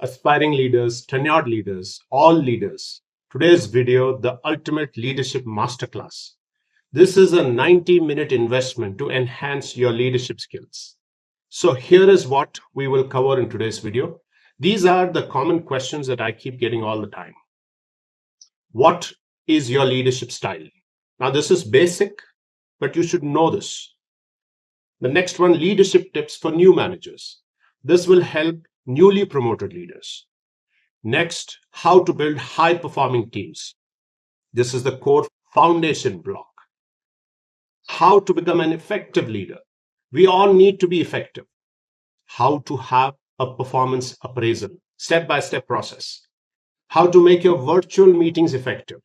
aspiring leaders, tenured leaders, all leaders. Today's video, the ultimate leadership masterclass. This is a 90-minute investment to enhance your leadership skills. So here is what we will cover in today's video. These are the common questions that I keep getting all the time. What is your leadership style? Now, this is basic, but you should know this. The next one, leadership tips for new managers. This will help newly promoted leaders. Next, how to build high performing teams. This is the core foundation block. How to become an effective leader. We all need to be effective. How to have a performance appraisal, step-by-step process. How to make your virtual meetings effective.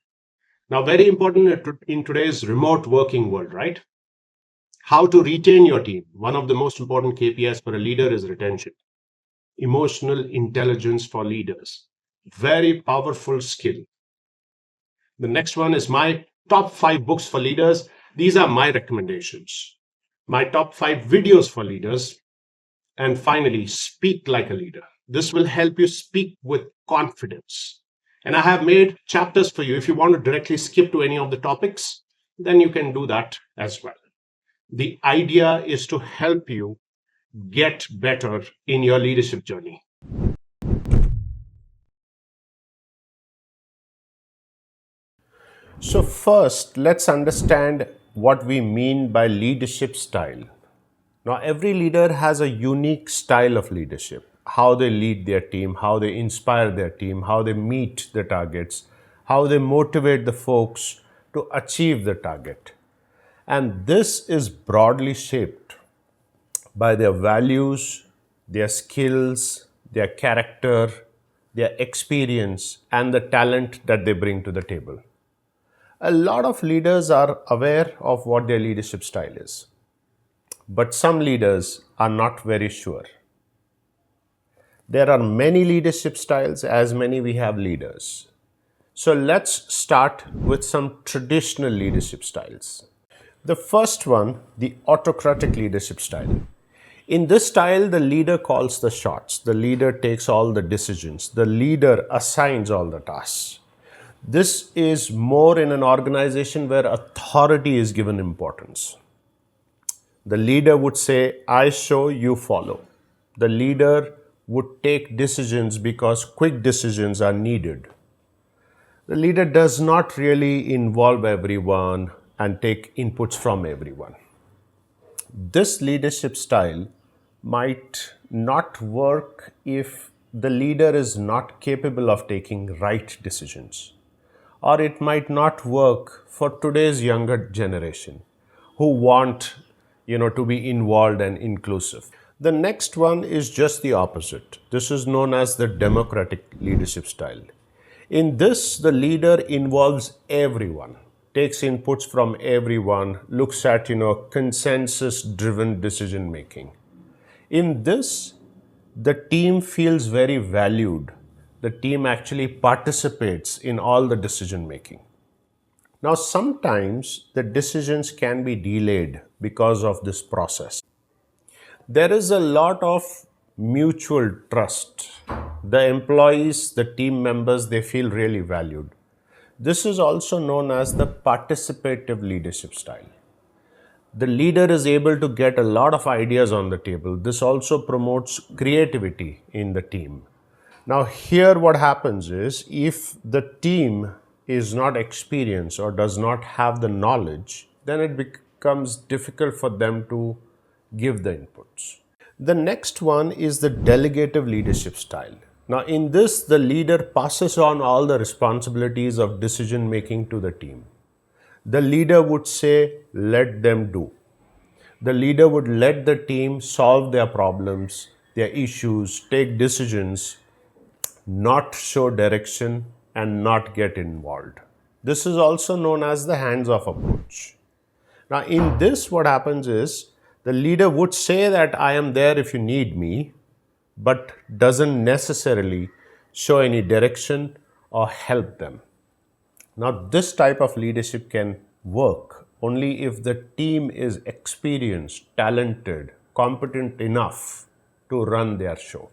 Now, very important in today's remote working world, right? How to retain your team. One of the most important KPIs for a leader is retention. Emotional intelligence for leaders. Very powerful skill. The next one is my top 5 books for leaders. These are my recommendations. My top 5 videos for leaders. And finally, speak like a leader. This will help you speak with confidence. And I have made chapters for you. If you want to directly skip to any of the topics, then you can do that as well. The idea is to help you get better in your leadership journey. So first, let's understand what we mean by leadership style. Now, every leader has a unique style of leadership. How they lead their team, how they inspire their team, how they meet the targets, how they motivate the folks to achieve the target. And this is broadly shaped by their values, their skills, their character, their experience, and the talent that they bring to the table. A lot of leaders are aware of what their leadership style is, but some leaders are not very sure. There are many leadership styles, as many we have leaders. So let's start with some traditional leadership styles. The first one, the autocratic leadership style. In this style, the leader calls the shots. The leader takes all the decisions. The leader assigns all the tasks. This is more in an organization where authority is given importance. The leader would say, I show, you follow. The leader would take decisions because quick decisions are needed. The leader does not really involve everyone and take inputs from everyone. This leadership style might not work if the leader is not capable of taking right decisions. Or it might not work for today's younger generation who want, to be involved and inclusive. The next one is just the opposite. This is known as the democratic leadership style. In this, the leader involves everyone, takes inputs from everyone, looks at, consensus-driven decision making. In this, the team feels very valued. The team actually participates in all the decision making. Now, sometimes the decisions can be delayed because of this process. There is a lot of mutual trust. The employees, the team members, they feel really valued. This is also known as the participative leadership style. The leader is able to get a lot of ideas on the table. This also promotes creativity in the team. Now, here what happens is, if the team is not experienced or does not have the knowledge, then it becomes difficult for them to give the inputs. The next one is the delegative leadership style. Now, in this, the leader passes on all the responsibilities of decision making to the team. The leader would say, let them do. The leader would let the team solve their problems, their issues, take decisions, not show direction, and not get involved. This is also known as the hands-off approach. Now, in this, what happens is, the leader would say that I am there if you need me, but doesn't necessarily show any direction or help them. Now, this type of leadership can work only if the team is experienced, talented, competent enough to run their show.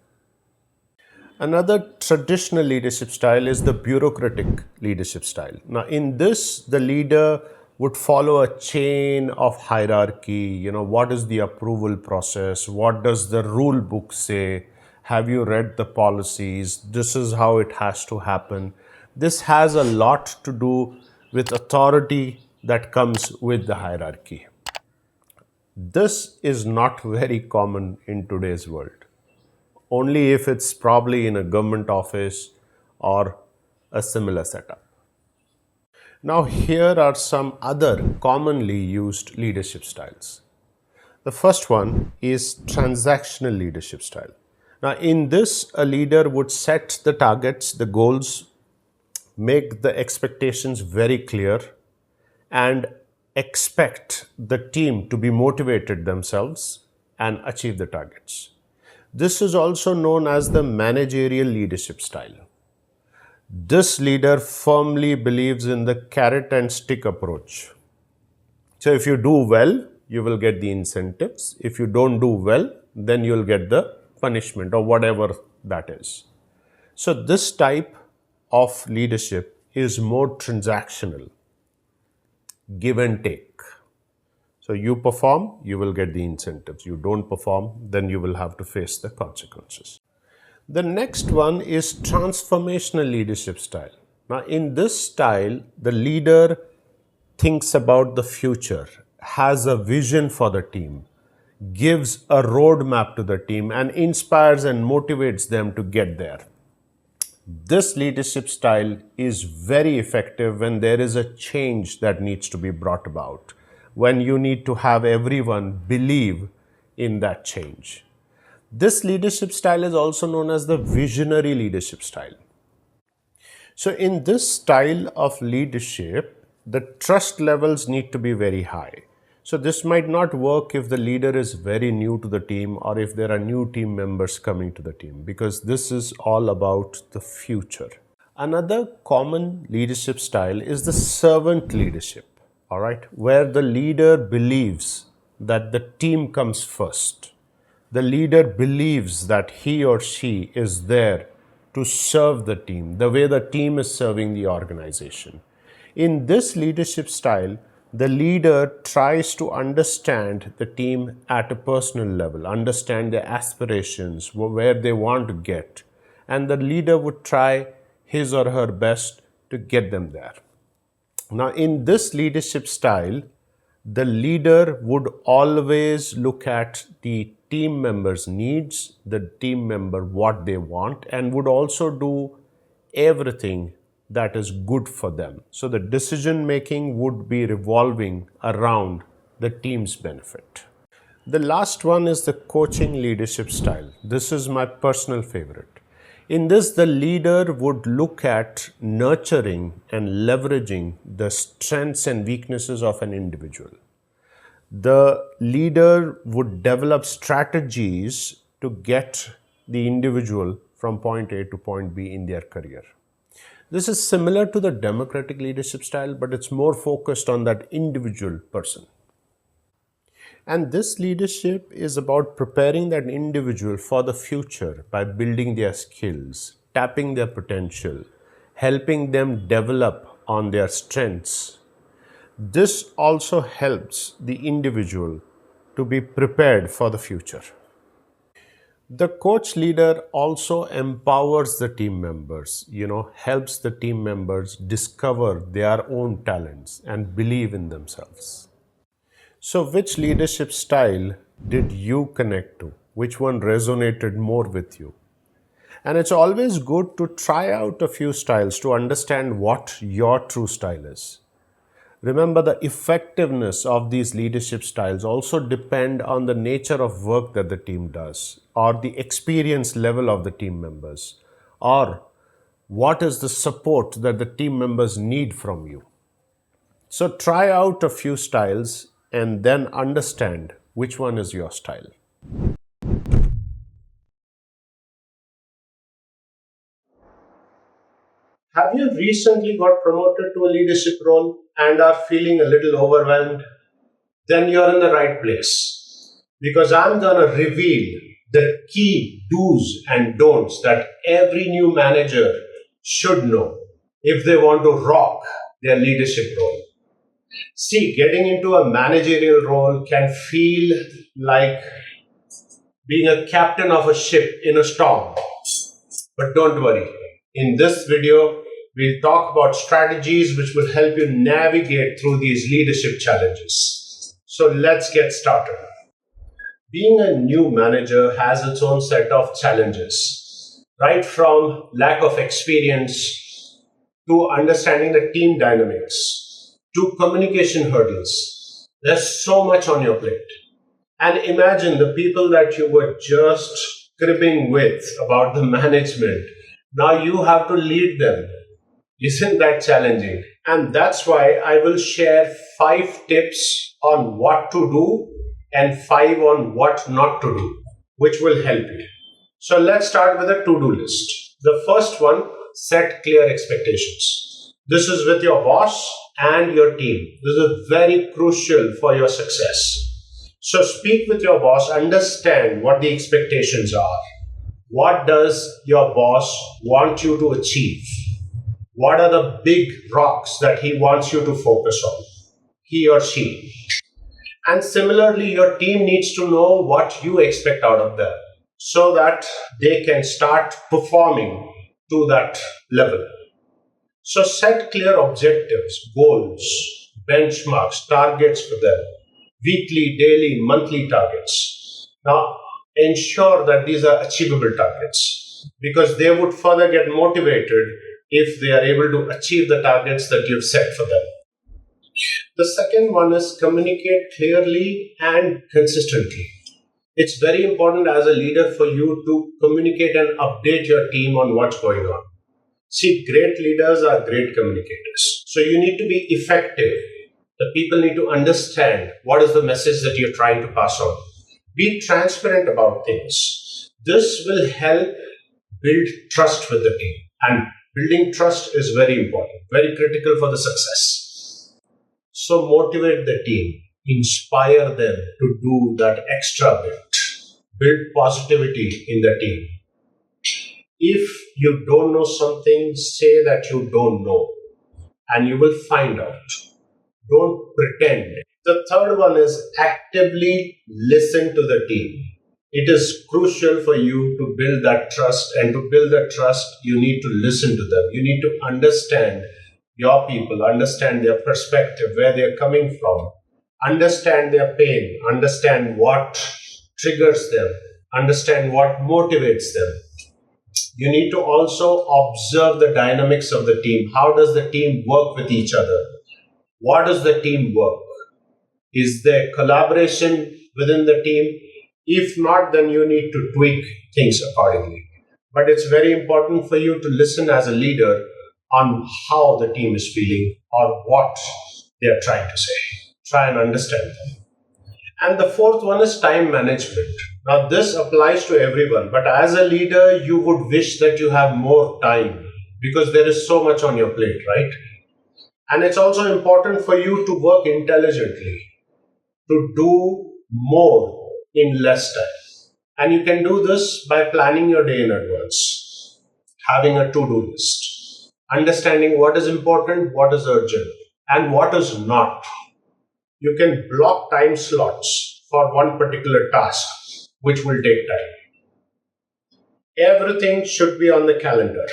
Another traditional leadership style is the bureaucratic leadership style. Now, in this, the leader would follow a chain of hierarchy. What is the approval process? What does the rule book say? Have you read the policies? This is how it has to happen. This has a lot to do with authority that comes with the hierarchy. This is not very common in today's world, only if it's probably in a government office or a similar setup. Now, here are some other commonly used leadership styles. The first one is transactional leadership style. Now, in this, a leader would set the targets, the goals, make the expectations very clear, and expect the team to be motivated themselves and achieve the targets. This is also known as the managerial leadership style. This leader firmly believes in the carrot and stick approach. So, if you do well, you will get the incentives. If you don't do well, then you'll get the punishment or whatever that is. So, this type of leadership is more transactional, give and take. So, you perform, you will get the incentives. You don't perform, then you will have to face the consequences. The next one is transformational leadership style. Now, in this style, the leader thinks about the future, has a vision for the team, gives a roadmap to the team, and inspires and motivates them to get there. This leadership style is very effective when there is a change that needs to be brought about, when you need to have everyone believe in that change. This leadership style is also known as the visionary leadership style. So, in this style of leadership, the trust levels need to be very high. So, this might not work if the leader is very new to the team or if there are new team members coming to the team, because this is all about the future. Another common leadership style is the servant leadership, all right, where the leader believes that the team comes first. The leader believes that he or she is there to serve the team the way the team is serving the organization. In this leadership style, the leader tries to understand the team at a personal level, understand their aspirations, where they want to get, and the leader would try his or her best to get them there. Now, in this leadership style, the leader would always look at the team members' needs, the team member what they want, and would also do everything that is good for them. So the decision making would be revolving around the team's benefit. The last one is the coaching leadership style. This is my personal favorite. In this, the leader would look at nurturing and leveraging the strengths and weaknesses of an individual. The leader would develop strategies to get the individual from point A to point B in their career. This is similar to the democratic leadership style, but it's more focused on that individual person. And this leadership is about preparing that individual for the future by building their skills, tapping their potential, helping them develop on their strengths. This also helps the individual to be prepared for the future. The coach leader also empowers the team members, helps the team members discover their own talents and believe in themselves. So, which leadership style did you connect to? Which one resonated more with you? And it's always good to try out a few styles to understand what your true style is. Remember, the effectiveness of these leadership styles also depend on the nature of work that the team does, or the experience level of the team members, or what is the support that the team members need from you. So try out a few styles and then understand which one is your style. Have you recently got promoted to a leadership role and are feeling a little overwhelmed? Then you're in the right place, because I'm going to reveal the key do's and don'ts that every new manager should know if they want to rock their leadership role. See, getting into a managerial role can feel like being a captain of a ship in a storm. But don't worry. In this video, we'll talk about strategies which will help you navigate through these leadership challenges. So let's get started. Being a new manager has its own set of challenges, right from lack of experience to understanding the team dynamics to communication hurdles. There's so much on your plate. And imagine the people that you were just cribbing with about the management. Now you have to lead them. Isn't that challenging? And that's why I will share 5 tips on what to do and 5 on what not to do, which will help you. So let's start with a to-do list. The first one, set clear expectations. This is with your boss and your team. This is very crucial for your success. So speak with your boss, understand what the expectations are. What does your boss want you to achieve? What are the big rocks that he wants you to focus on? He or she. And similarly, your team needs to know what you expect out of them so that they can start performing to that level. So set clear objectives, goals, benchmarks, targets for them. Weekly, daily, monthly targets. Now, ensure that these are achievable targets because they would further get motivated if they are able to achieve the targets that you've set for them. The second one is communicate clearly and consistently. It's very important as a leader for you to communicate and update your team on what's going on. See, great leaders are great communicators. So you need to be effective. The people need to understand what is the message that you're trying to pass on. Be transparent about things. This will help build trust with the team. And building trust is very important, very critical for the success. So motivate the team, inspire them to do that extra bit, build positivity in the team. If you don't know something, say that you don't know, and you will find out. Don't pretend. The third one is actively listen to the team. It is crucial for you to build that trust, and to build that trust, you need to listen to them. You need to understand your people, understand their perspective, where they're coming from, understand their pain, understand what triggers them, understand what motivates them. You need to also observe the dynamics of the team. How does the team work with each other? What does the team work? Is there collaboration within the team? If not, then you need to tweak things accordingly. But it's very important for you to listen as a leader on how the team is feeling or what they are trying to say. Try and understand them. And the fourth one is time management. Now, this applies to everyone, but as a leader, you would wish that you have more time because there is so much on your plate, right? And it's also important for you to work intelligently, to do more in less time. And you can do this by planning your day in advance, having a to-do list, understanding what is important, what is urgent, and what is not. You can block time slots for one particular task, which will take time. Everything should be on the calendar.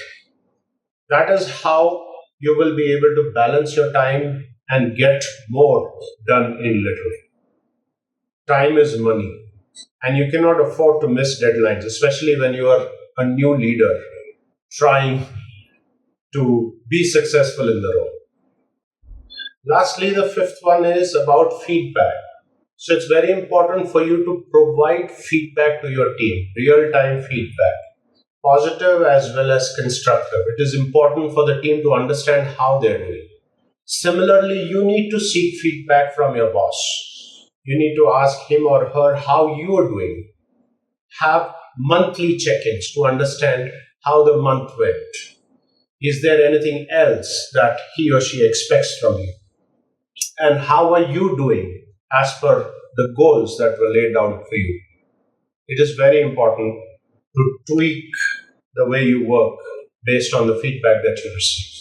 That is how you will be able to balance your time and get more done in little. Time is money, and you cannot afford to miss deadlines, especially when you are a new leader trying to be successful in the role. Lastly, the fifth one is about feedback. So it's very important for you to provide feedback to your team, real-time feedback, positive as well as constructive. It is important for the team to understand how they're doing. Similarly, you need to seek feedback from your boss. You need to ask him or her how you are doing. Have monthly check-ins to understand how the month went. Is there anything else that he or she expects from you? And how are you doing as per the goals that were laid down for you? It is very important to tweak the way you work based on the feedback that you receive.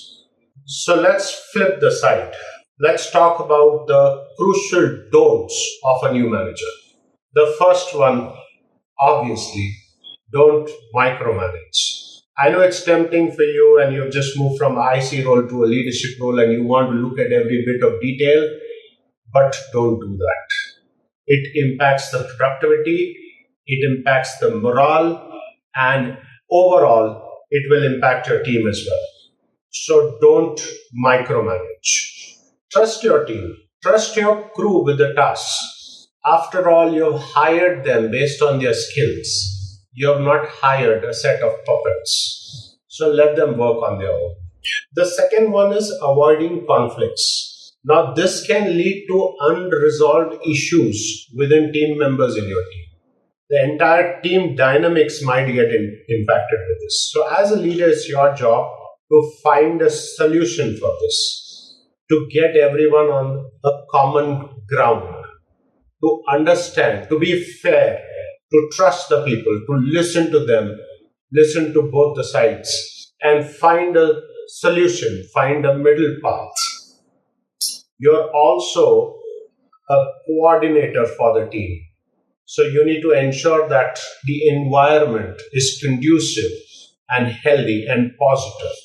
So let's flip the side. Let's talk about the crucial don'ts of a new manager. The first one, obviously, don't micromanage. I know it's tempting for you and you've just moved from IC role to a leadership role and you want to look at every bit of detail, but don't do that. It impacts the productivity, it impacts the morale, and overall, it will impact your team as well. So don't micromanage. Trust your team, trust your crew with the tasks. After all, you've hired them based on their skills. You have not hired a set of puppets. So let them work on their own. The second one is avoiding conflicts. Now, this can lead to unresolved issues within team members in your team. The entire team dynamics might get impacted with this. So, as a leader, it's your job to find a solution for this, to get everyone on a common ground, to understand, to be fair, to trust the people, to listen to them, listen to both the sides, and find a solution, find a middle path. You're also a coordinator for the team. So you need to ensure that the environment is conducive and healthy and positive.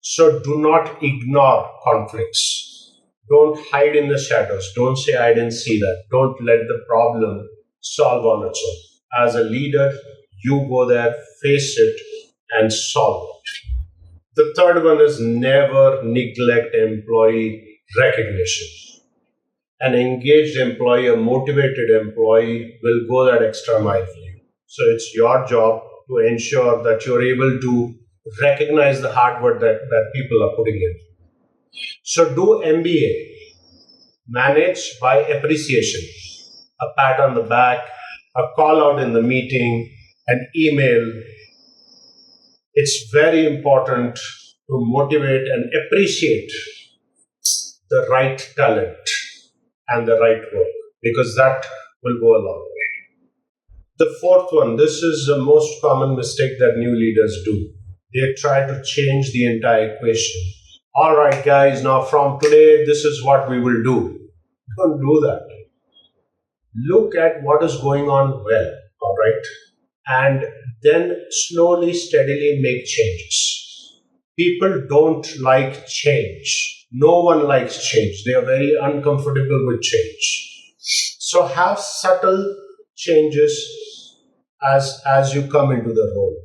So do not ignore conflicts. Don't hide in the shadows. Don't say, I didn't see that. Don't let the problem solve on its own. As a leader, you go there, face it, and solve it. The third one is never neglect employee recognition. An engaged employee, a motivated employee will go that extra mile for you. So it's your job to ensure that you're able to recognize the hard work that people are putting in. So do MBA, manage by appreciation, a pat on the back, a call out in the meeting, an email. It's very important to motivate and appreciate the right talent and the right work, because that will go a long way. The fourth one, this is the most common mistake that new leaders do. They try to change the entire equation. All right, guys, now from today, this is what we will do. Don't do that. Look at what is going on well, all right? And then slowly, steadily make changes. People don't like change. No one likes change. They are very uncomfortable with change. So have subtle changes as you come into the role.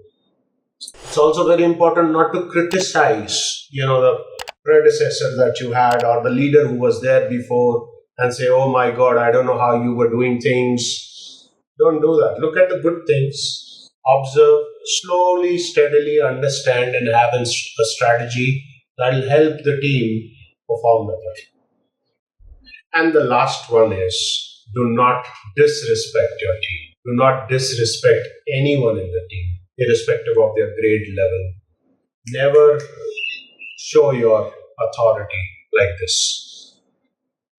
It's also very important not to criticize, the predecessor that you had or the leader who was there before and say, oh my God, I don't know how you were doing things. Don't do that. Look at the good things. Observe, slowly, steadily understand and have a strategy that will help the team perform better. And the last one is, do not disrespect your team. Do not disrespect anyone in the team, irrespective of their grade level. Never show your authority like this.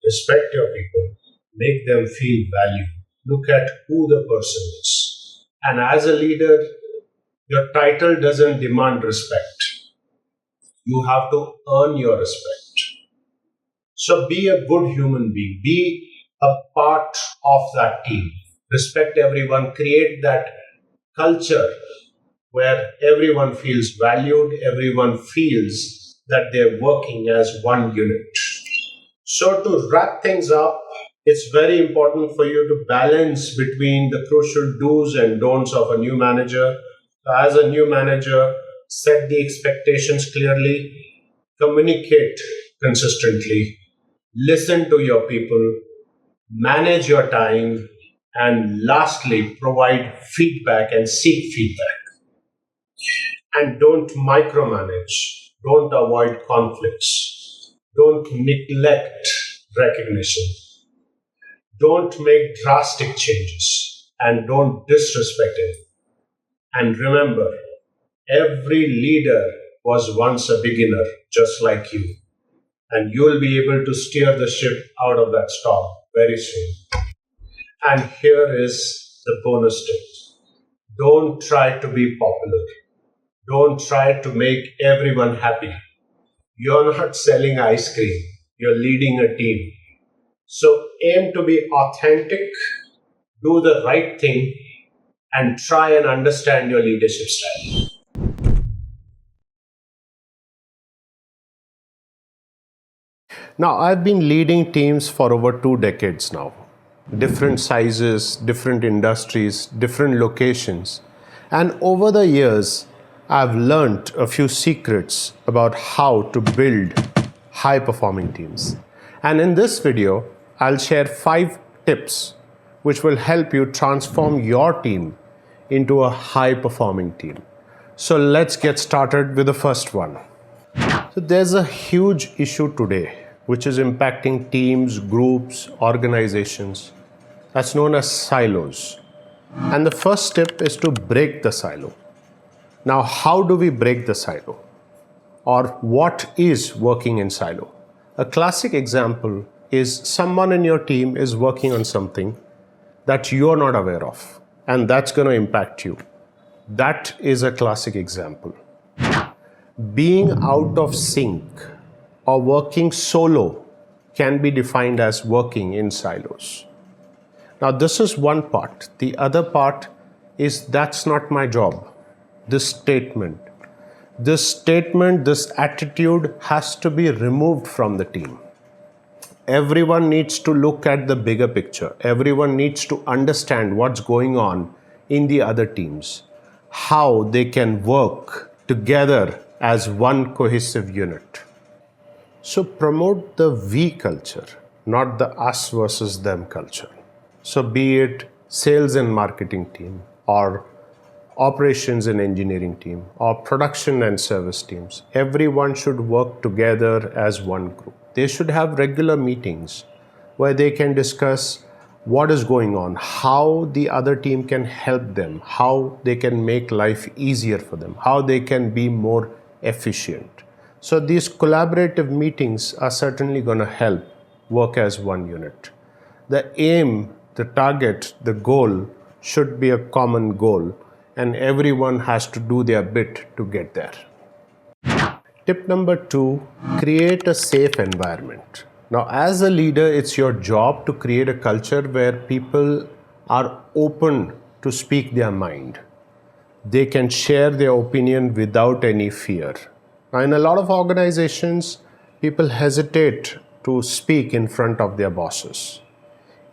Respect your people. Make them feel valued. Look at who the person is. And as a leader, your title doesn't demand respect. You have to earn your respect. So be a good human being. Be a part of that team. Respect everyone. Create that culture where everyone feels valued, everyone feels that they're working as one unit. So to wrap things up, it's very important for you to balance between the crucial do's and don'ts of a new manager. As a new manager, set the expectations clearly, communicate consistently, listen to your people, manage your time, and lastly, provide feedback and seek feedback. And don't micromanage, don't avoid conflicts, don't neglect recognition, don't make drastic changes, and don't disrespect it. And remember, every leader was once a beginner, just like you. And you will be able to steer the ship out of that storm very soon. And here is the bonus tip. Don't try to be popular. Don't try to make everyone happy. You're not selling ice cream, you're leading a team. So aim to be authentic, do the right thing, and try and understand your leadership style. Now, I've been leading teams for over 2 decades now. Different sizes, different industries, different locations. And over the years, I've learned a few secrets about how to build high performing teams. And in this video, I'll share 5 tips which will help you transform your team into a high performing team. So let's get started with the first one. So there's a huge issue today which is impacting teams, groups, organizations. That's known as silos. And the first step is to break the silo. Now, how do we break the silo? Or what is working in silo? A classic example is someone in your team is working on something that you're not aware of, and that's going to impact you. That is a classic example. Being out of sync or working solo can be defined as working in silos. Now, this is one part. The other part is that's not my job. This statement, this attitude has to be removed from the team. Everyone needs to look at the bigger picture. Everyone needs to understand what's going on in the other teams, how they can work together as one cohesive unit. So promote the we culture, not the us versus them culture. So be it sales and marketing team, or operations and engineering team, or production and service teams, everyone should work together as one group. They should have regular meetings where they can discuss what is going on, how the other team can help them, how they can make life easier for them, how they can be more efficient. So these collaborative meetings are certainly going to help work as one unit. The aim, the target, the goal should be a common goal, and everyone has to do their bit to get there. Tip number 2, create a safe environment. Now, as a leader, it's your job to create a culture where people are open to speak their mind. They can share their opinion without any fear. Now, in a lot of organizations, people hesitate to speak in front of their bosses.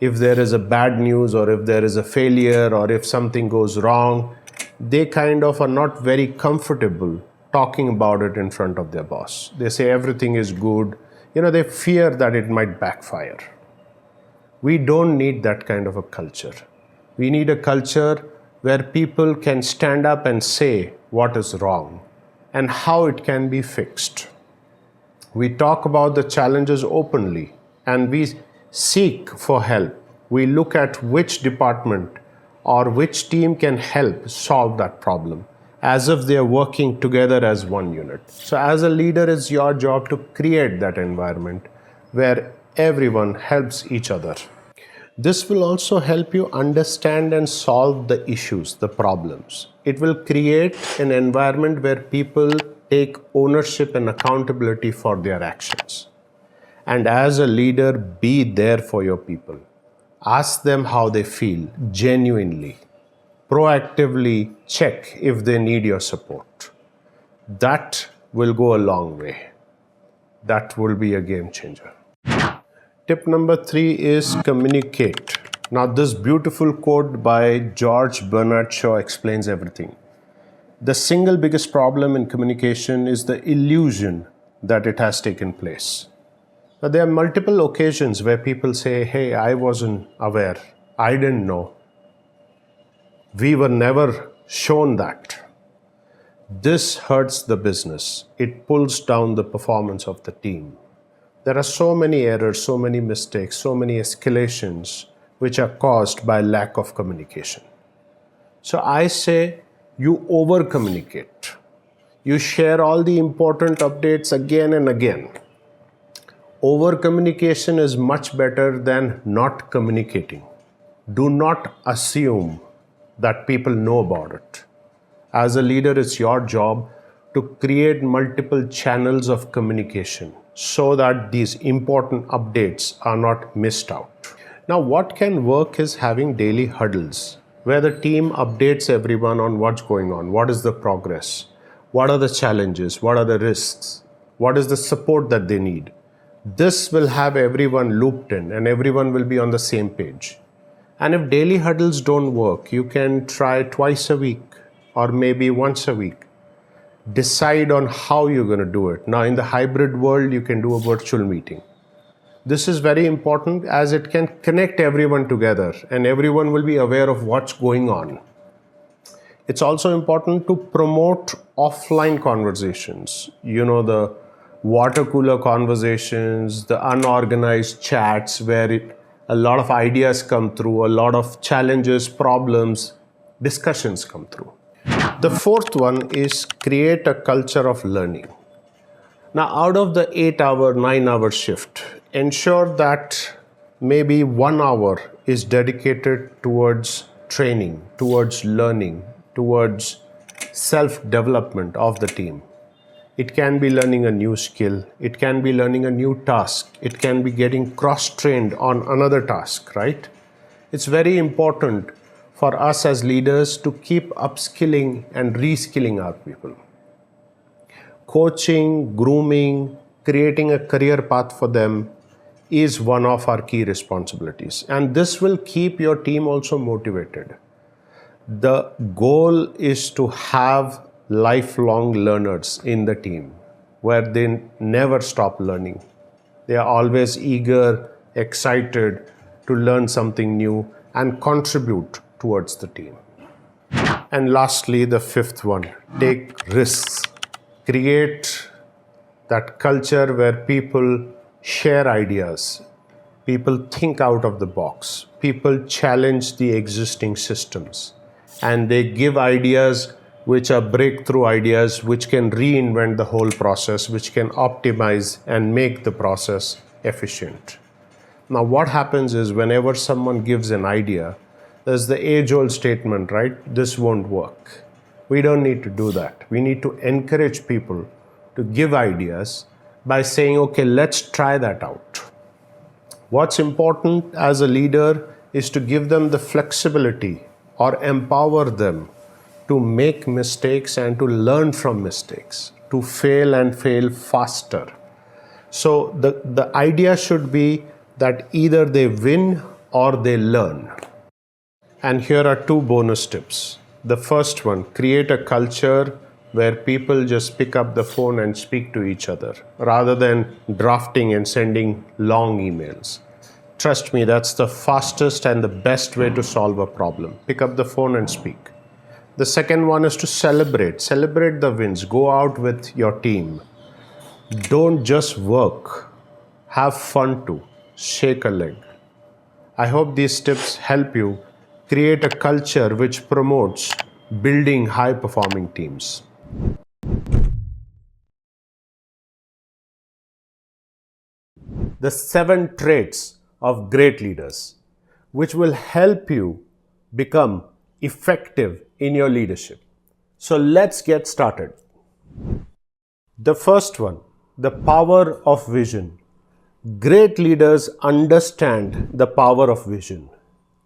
If there is a bad news, or if there is a failure, or if something goes wrong, they kind of are not very comfortable talking about it in front of their boss. They say everything is good. They fear that it might backfire. We don't need that kind of a culture. We need a culture where people can stand up and say what is wrong and how it can be fixed. We talk about the challenges openly, and we seek for help. We look at which department or which team can help solve that problem, as if they are working together as one unit. So as a leader, it's your job to create that environment where everyone helps each other. This will also help you understand and solve the issues, the problems. It will create an environment where people take ownership and accountability for their actions. And as a leader, be there for your people. Ask them how they feel, genuinely. Proactively check if they need your support. That will go a long way. That will be a game changer. Tip number 3 is communicate. Now, this beautiful quote by George Bernard Shaw explains everything. The single biggest problem in communication is the illusion that it has taken place. Now, there are multiple occasions where people say, hey, I wasn't aware. I didn't know. We were never shown that. This hurts the business. It pulls down the performance of the team. There are so many errors, so many mistakes, so many escalations which are caused by lack of communication. So I say you over communicate. You share all the important updates again and again. Over communication is much better than not communicating. Do not assume that people know about it. As a leader, it's your job to create multiple channels of communication so that these important updates are not missed out. Now, what can work is having daily huddles where the team updates everyone on what's going on, what is the progress, what are the challenges, what are the risks, what is the support that they need. This will have everyone looped in and everyone will be on the same page. And if daily huddles don't work, you can try twice a week or maybe once a week. Decide on how you're going to do it. Now, in the hybrid world, you can do a virtual meeting. This is very important as it can connect everyone together and everyone will be aware of what's going on. It's also important to promote offline conversations. The water cooler conversations, the unorganized chats where a lot of ideas come through, a lot of challenges, problems, discussions come through. The fourth one is create a culture of learning. Now, out of the 8-hour, 9-hour shift, ensure that maybe 1 hour is dedicated towards training, towards learning, towards self-development of the team. It can be learning a new skill. It can be learning a new task. It can be getting cross-trained on another task, right? It's very important for us as leaders to keep upskilling and reskilling our people. Coaching, grooming, creating a career path for them is one of our key responsibilities. And this will keep your team also motivated. The goal is to have lifelong learners in the team where they never stop learning. They are always eager, excited to learn something new and contribute towards the team. And lastly, the fifth one, take risks. Create that culture where people share ideas, people think out of the box, people challenge the existing systems, and they give ideas which are breakthrough ideas which can reinvent the whole process, which can optimize and make the process efficient. Now, what happens is whenever someone gives an idea, there's the age-old statement, right? This won't work. We don't need to do that. We need to encourage people to give ideas by saying, okay, let's try that out. What's important as a leader is to give them the flexibility or empower them to make mistakes and to learn from mistakes, to fail and fail faster. So the idea should be that either they win or they learn. And here are 2 bonus tips. The first one, create a culture where people just pick up the phone and speak to each other rather than drafting and sending long emails. Trust me, that's the fastest and the best way to solve a problem. Pick up the phone and speak. The second one is to celebrate the wins. Go out with your team. Don't just work. Have fun too. Shake a leg. I hope these tips help you create a culture which promotes building high-performing teams. The 7 traits of great leaders, which will help you become effective in your leadership. So let's get started. The first one, the power of vision. Great leaders understand the power of vision.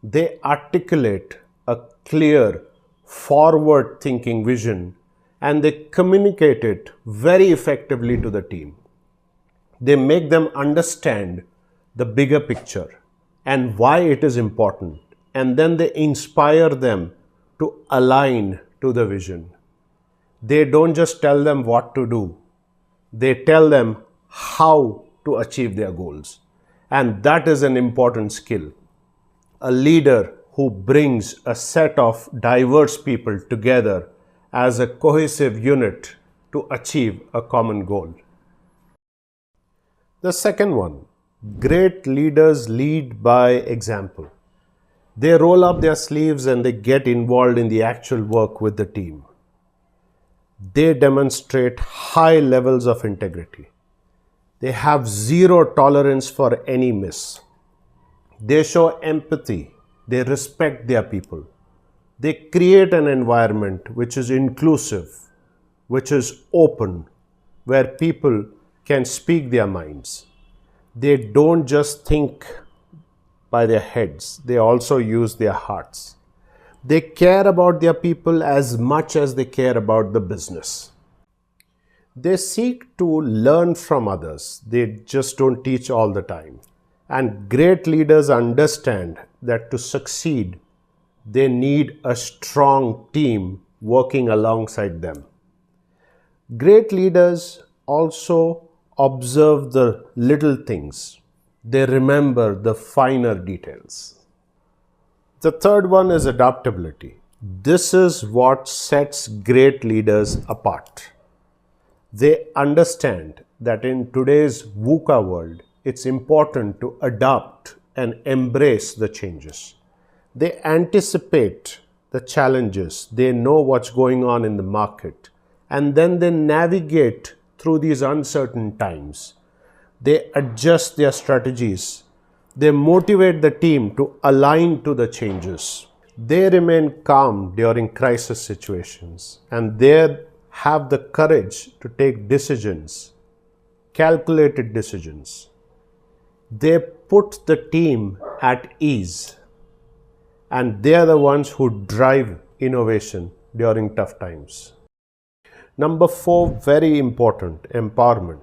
They articulate a clear, forward-thinking vision and they communicate it very effectively to the team. They make them understand the bigger picture and why it is important, and then they inspire them to align to the vision. They don't just tell them what to do, they tell them how to achieve their goals. And that is an important skill. A leader who brings a set of diverse people together as a cohesive unit to achieve a common goal. The second one, great leaders lead by example. They roll up their sleeves and they get involved in the actual work with the team. They demonstrate high levels of integrity. They have zero tolerance for any miss. They show empathy They respect their people. They create an environment which is inclusive, which is open, where people can speak their minds. They don't just think by their heads, they also use their hearts. They care about their people as much as they care about the business. They seek to learn from others, they just don't teach all the time. And great leaders understand that to succeed, they need a strong team working alongside them. Great leaders also observe the little things. They remember the finer details. The third one is adaptability. This is what sets great leaders apart. They understand that in today's VUCA world, it's important to adapt and embrace the changes. They anticipate the challenges, they know what's going on in the market, and then they navigate through these uncertain times. They adjust their strategies. They motivate the team to align to the changes. They remain calm during crisis situations, and they have the courage to take decisions, calculated decisions. They put the team at ease, and they are the ones who drive innovation during tough times. Number 4, very important, empowerment.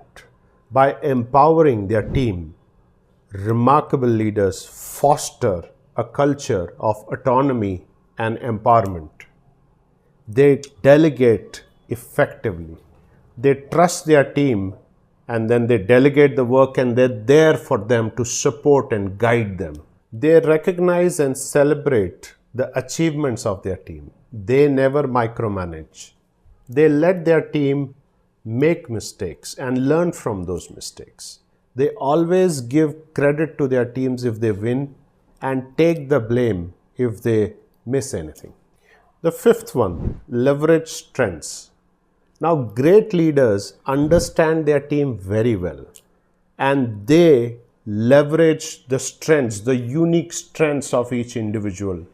By empowering their team, remarkable leaders foster a culture of autonomy and empowerment. They delegate effectively. They trust their team, and then they delegate the work, and they're there for them to support and guide them. They recognize and celebrate the achievements of their team. They never micromanage. They let their team make mistakes and learn from those mistakes. They always give credit to their teams if they win and take the blame if they miss anything. The fifth one, leverage strengths. Now, great leaders understand their team very well, and they leverage the strengths, the unique strengths of each individual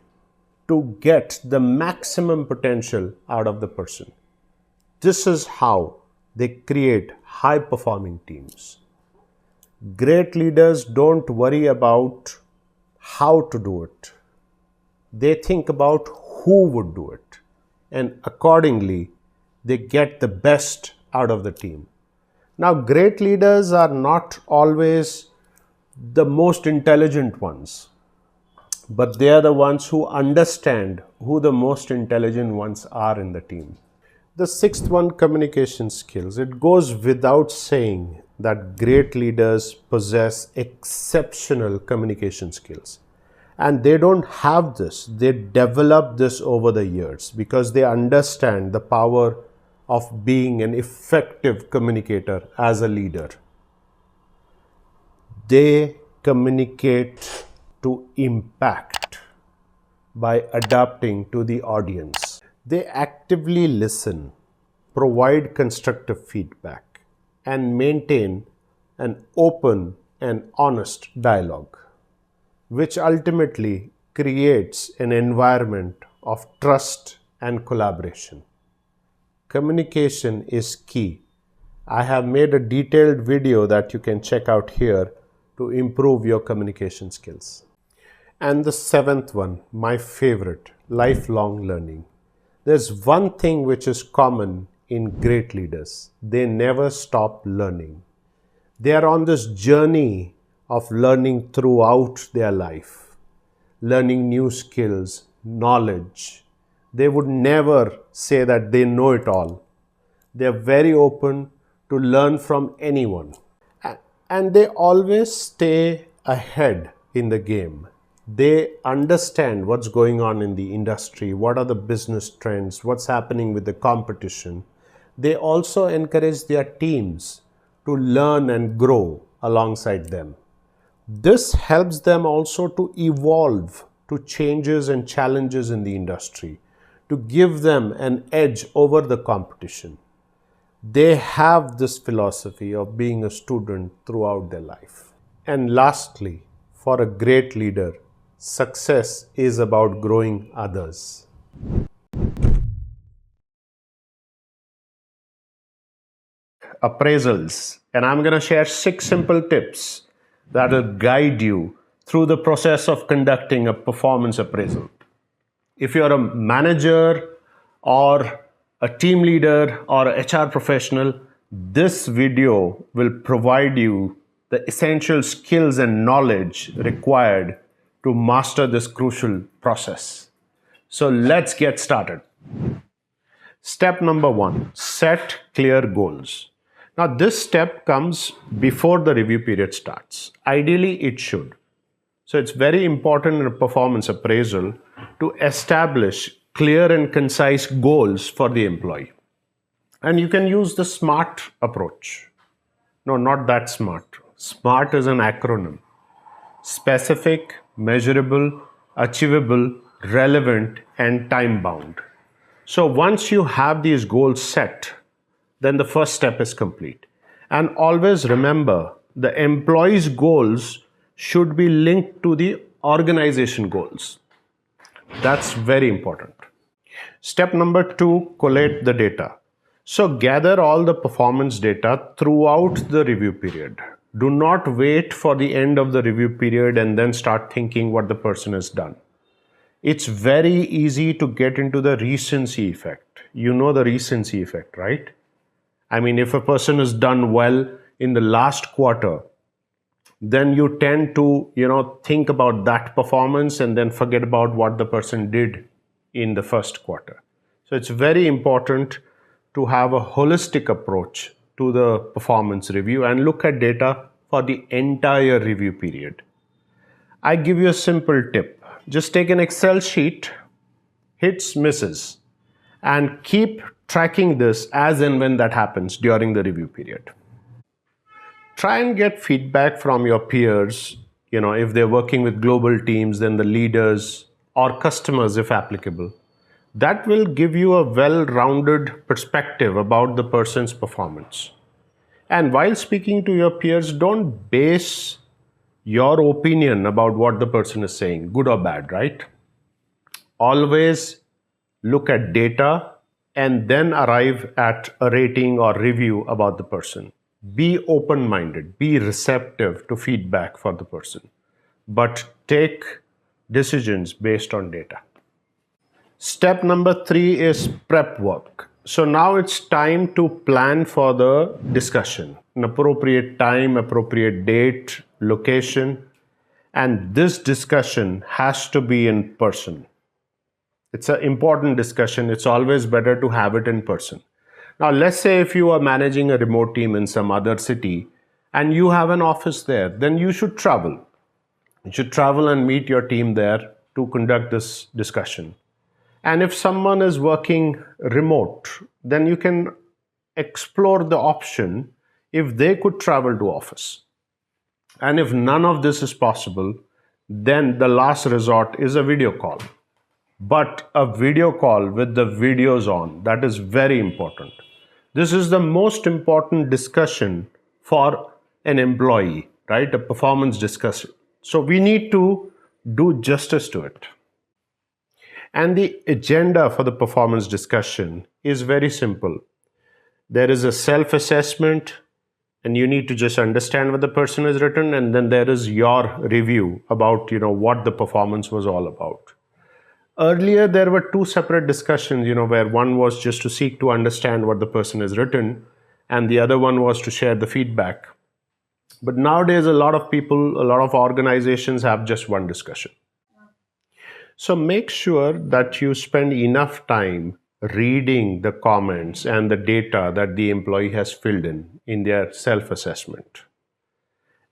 to get the maximum potential out of the person. This is how they create high-performing teams. Great leaders don't worry about how to do it. They think about who would do it, and accordingly, they get the best out of the team. Now, great leaders are not always the most intelligent ones, but they are the ones who understand who the most intelligent ones are in the team. The sixth one, communication skills. It goes without saying that great leaders possess exceptional communication skills. And they don't have this, they develop this over the years because they understand the power of being an effective communicator as a leader. They communicate to impact by adapting to the audience. They actively listen, provide constructive feedback, and maintain an open and honest dialogue, which ultimately creates an environment of trust and collaboration. Communication is key. I have made a detailed video that you can check out here to improve your communication skills. And the seventh one, my favorite, lifelong learning. There's one thing which is common in great leaders. They never stop learning. They are on this journey of learning throughout their life, learning new skills, knowledge. They would never say that they know it all. They are very open to learn from anyone. And they always stay ahead in the game. They understand what's going on in the industry, what are the business trends, what's happening with the competition. They also encourage their teams to learn and grow alongside them. This helps them also to evolve to changes and challenges in the industry, to give them an edge over the competition. They have this philosophy of being a student throughout their life. And lastly, for a great leader, Success is about growing others. Appraisals, and I'm going to share 6 simple tips that will guide you through the process of conducting a performance appraisal. If you're a manager or a team leader or a HR professional, this video will provide you the essential skills and knowledge required to master this crucial process. So let's get started. Step number 1, set clear goals. Now, this step comes before the review period starts. Ideally, it should. So, it's very important in a performance appraisal to establish clear and concise goals for the employee. And you can use the SMART approach. No, not that SMART. SMART is an acronym: specific, measurable, achievable, relevant, and time bound. So once you have these goals set, then the first step is complete. And always remember, the employee's goals should be linked to the organization goals. That's very important. Step number 2, collate the data. So gather all the performance data throughout the review period. Do not wait for the end of the review period and then start thinking what the person has done. It's very easy to get into the recency effect. You know the recency effect, right? I mean, if a person has done well in the last quarter, then you tend to, think about that performance and then forget about what the person did in the first quarter. So it's very important to have a holistic approach to the performance review and look at data for the entire review period. I give you a simple tip. Just take an Excel sheet, hits, misses, and keep tracking this as and when that happens during the review period. Try and get feedback from your peers, if they're working with global teams, then the leaders or customers if applicable. That will give you a well-rounded perspective about the person's performance. And while speaking to your peers, don't base your opinion about what the person is saying, good or bad, right? Always look at data and then arrive at a rating or review about the person. Be open-minded, be receptive to feedback for the person, but take decisions based on data. Step number 3 is prep work. So now it's time to plan for the discussion. An appropriate time, appropriate date, location, and this discussion has to be in person. It's an important discussion. It's always better to have it in person. Now, let's say if you are managing a remote team in some other city and you have an office there, then you should travel. You should travel and meet your team there to conduct this discussion. And if someone is working remote, then you can explore the option if they could travel to office. And if none of this is possible, then the last resort is a video call. But a video call with the videos on, that is very important. This is the most important discussion for an employee, right? A performance discussion. So we need to do justice to it. And the agenda for the performance discussion is very simple. There is a self-assessment, and you need to just understand what the person has written, and then there is your review about what the performance was all about. Earlier there were 2 separate discussions, where one was just to seek to understand what the person has written and the other one was to share the feedback. But nowadays a lot of people, a lot of organizations have just one discussion. So make sure that you spend enough time reading the comments and the data that the employee has filled in their self-assessment.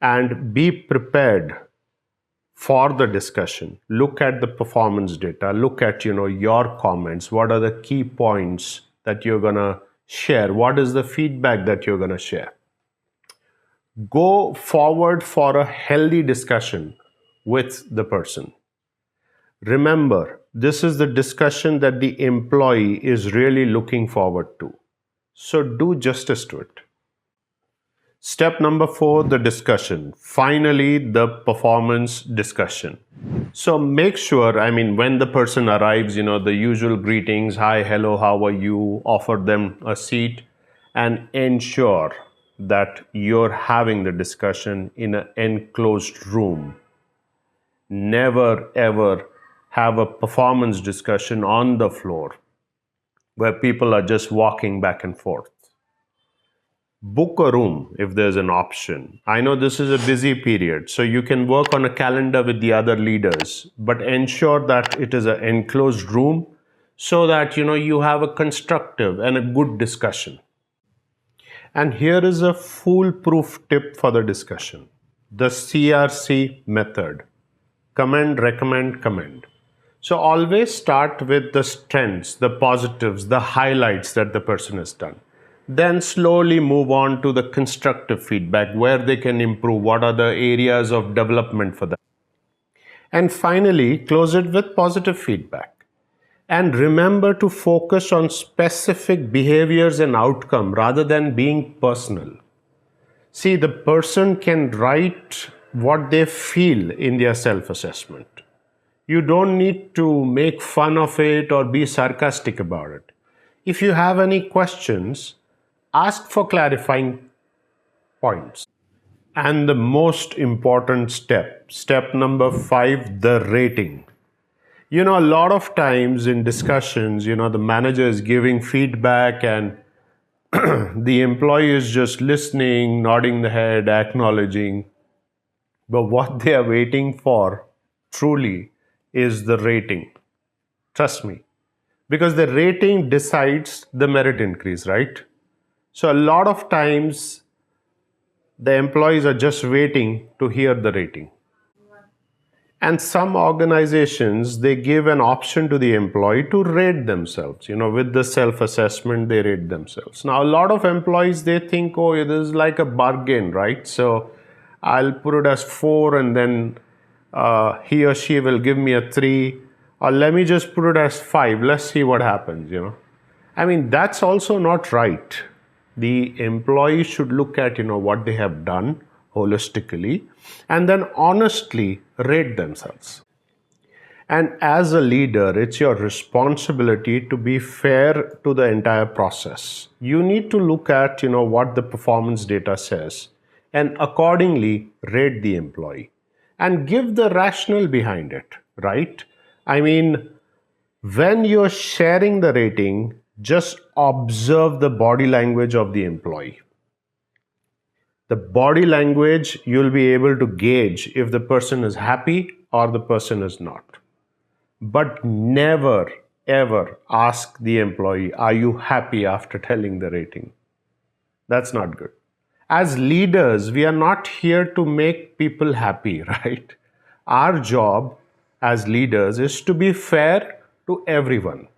And be prepared for the discussion. Look at the performance data, look at your comments, what are the key points that you're going to share, what is the feedback that you're going to share. Go forward for a healthy discussion with the person. Remember, this is the discussion that the employee is really looking forward to. So do justice to it. Step number 4, the discussion. Finally, the performance discussion. So make sure, when the person arrives, the usual greetings, hi, hello, how are you, offer them a seat, and ensure that you're having the discussion in an enclosed room. Never ever have a performance discussion on the floor where people are just walking back and forth. Book a room if there's an option. I know this is a busy period, so you can work on a calendar with the other leaders, but ensure that it is an enclosed room so that you have a constructive and a good discussion. And here is a foolproof tip for the discussion. The CRC method. Commend, recommend, commend. So always start with the strengths, the positives, the highlights that the person has done. Then slowly move on to the constructive feedback, where they can improve, what are the areas of development for them. And finally, close it with positive feedback. And remember to focus on specific behaviors and outcome rather than being personal. See, the person can write what they feel in their self-assessment. You don't need to make fun of it or be sarcastic about it. If you have any questions, ask for clarifying points. And the most important step number 5, the rating. A lot of times in discussions, the manager is giving feedback and the employee is just listening, nodding the head, acknowledging. But what they are waiting for truly is the rating. Trust me. Because the rating decides the merit increase, right? So a lot of times the employees are just waiting to hear the rating. And some organizations, they give an option to the employee to rate themselves. With the self-assessment, they rate themselves. Now, a lot of employees, they think, oh, this is like a bargain, right? So I'll put it as 4 and then he or she will give me a 3. Or let me just put it as 5. Let's see what happens, That's also not right. The employee should look at, what they have done holistically and then honestly rate themselves. And as a leader, it's your responsibility to be fair to the entire process. You need to look at, what the performance data says and accordingly rate the employee and give the rationale behind it, right? When you're sharing the rating, just observe the body language of the employee. The body language, you'll be able to gauge if the person is happy or the person is not. But never, ever ask the employee, are you happy after telling the rating? That's not good. As leaders, we are not here to make people happy, right? Our job as leaders is to be fair to everyone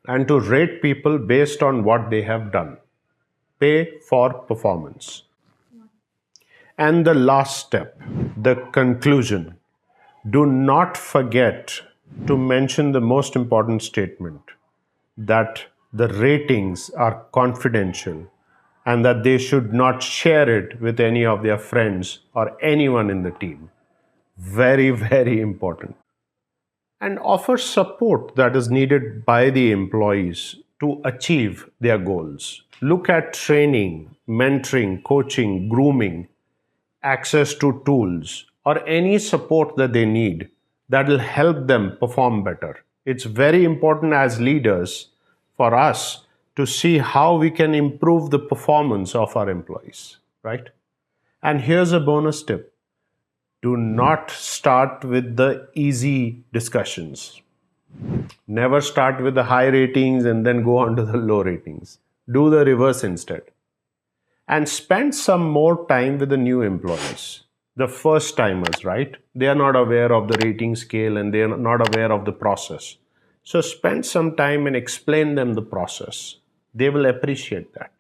and to rate people based on what they have done. Pay for performance. And the last step, the conclusion. Do not forget to mention the most important statement, that the ratings are confidential and that they should not share it with any of their friends or anyone in the team. Very, very important. And offer support that is needed by the employees to achieve their goals. Look at training, mentoring, coaching, grooming, access to tools, or any support that they need that will help them perform better. It's very important as leaders for us to see how we can improve the performance of our employees, right? And here's a bonus tip. Do not start with the easy discussions. Never start with the high ratings and then go on to the low ratings. Do the reverse instead. And spend some more time with the new employees, the first timers, right? They are not aware of the rating scale and they are not aware of the process. So spend some time and explain them the process. They will appreciate that.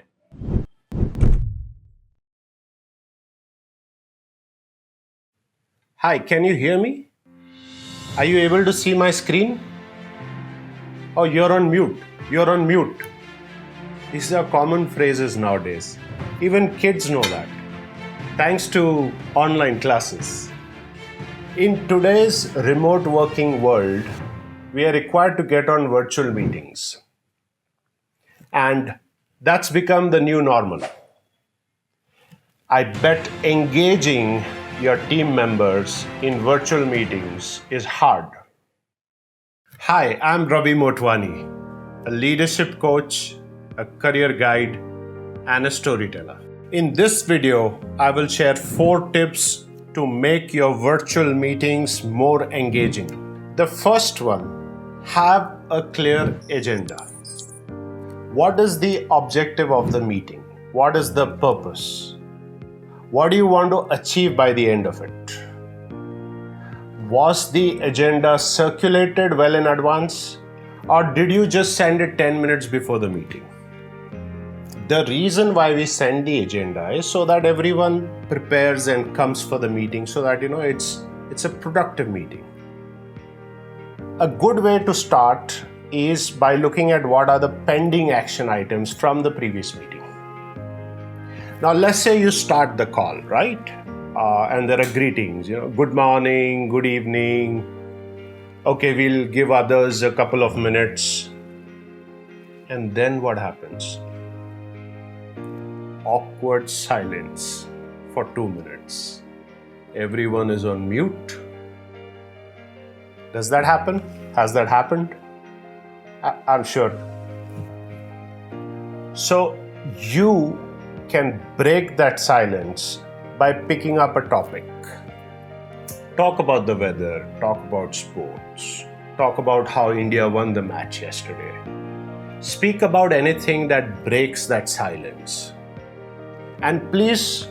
Hi, can you hear me? Are you able to see my screen? Oh, you're on mute. You're on mute. These are common phrases nowadays. Even kids know that, thanks to online classes. In today's remote working world, we are required to get on virtual meetings. And that's become the new normal. I bet engaging your team members in virtual meetings is hard. Hi, I'm Ravi Motwani, a leadership coach, a career guide, and a storyteller. In this video, I will share 4 tips to make your virtual meetings more engaging. The first one, have a clear agenda. What is the objective of the meeting? What is the purpose? What do you want to achieve by the end of it? Was the agenda circulated well in advance, or did you just send it 10 minutes before the meeting? The reason why we send the agenda is so that everyone prepares and comes for the meeting, so that it's a productive meeting. A good way to start is by looking at what are the pending action items from the previous meeting. Now let's say you start the call, right? And there are greetings, good morning, good evening. Okay, we'll give others a couple of minutes. And then what happens? Awkward silence for 2 minutes. Everyone is on mute. Does that happen? Has that happened? I'm sure. So you can break that silence by picking up a topic. Talk about the weather, talk about sports, talk about how India won the match yesterday. Speak about anything that breaks that silence. And please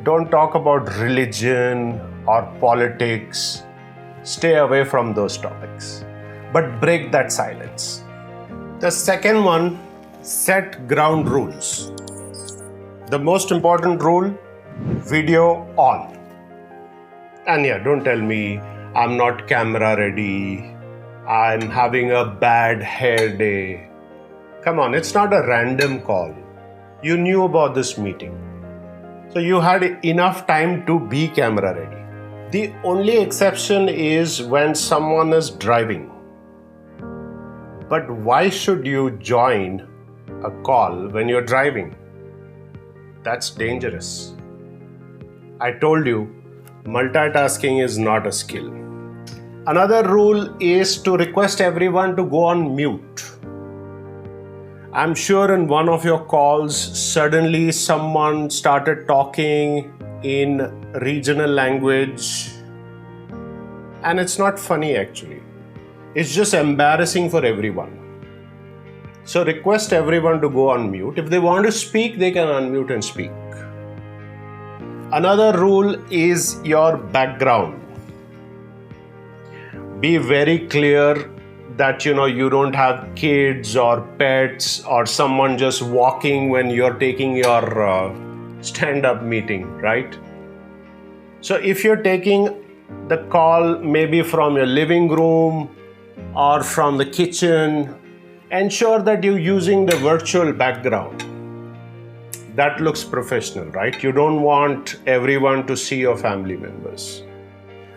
don't talk about religion or politics. Stay away from those topics. But break that silence. The second one, set ground rules. The most important rule, video on. And don't tell me I'm not camera ready, I'm having a bad hair day. Come on, it's not a random call. You knew about this meeting. So you had enough time to be camera ready. The only exception is when someone is driving. But why should you join a call when you're driving? That's dangerous. I told you, multitasking is not a skill. Another rule is to request everyone to go on mute. I'm sure in one of your calls, suddenly someone started talking in regional language. And it's not funny actually. It's just embarrassing for everyone. So request everyone to go on mute. If they want to speak, they can unmute and speak. Another rule is your background. Be very clear that you don't have kids or pets or someone just walking when you're taking your stand-up meeting, right? So if you're taking the call maybe from your living room or from the kitchen, ensure that you're using the virtual background. That looks professional, right? You don't want everyone to see your family members.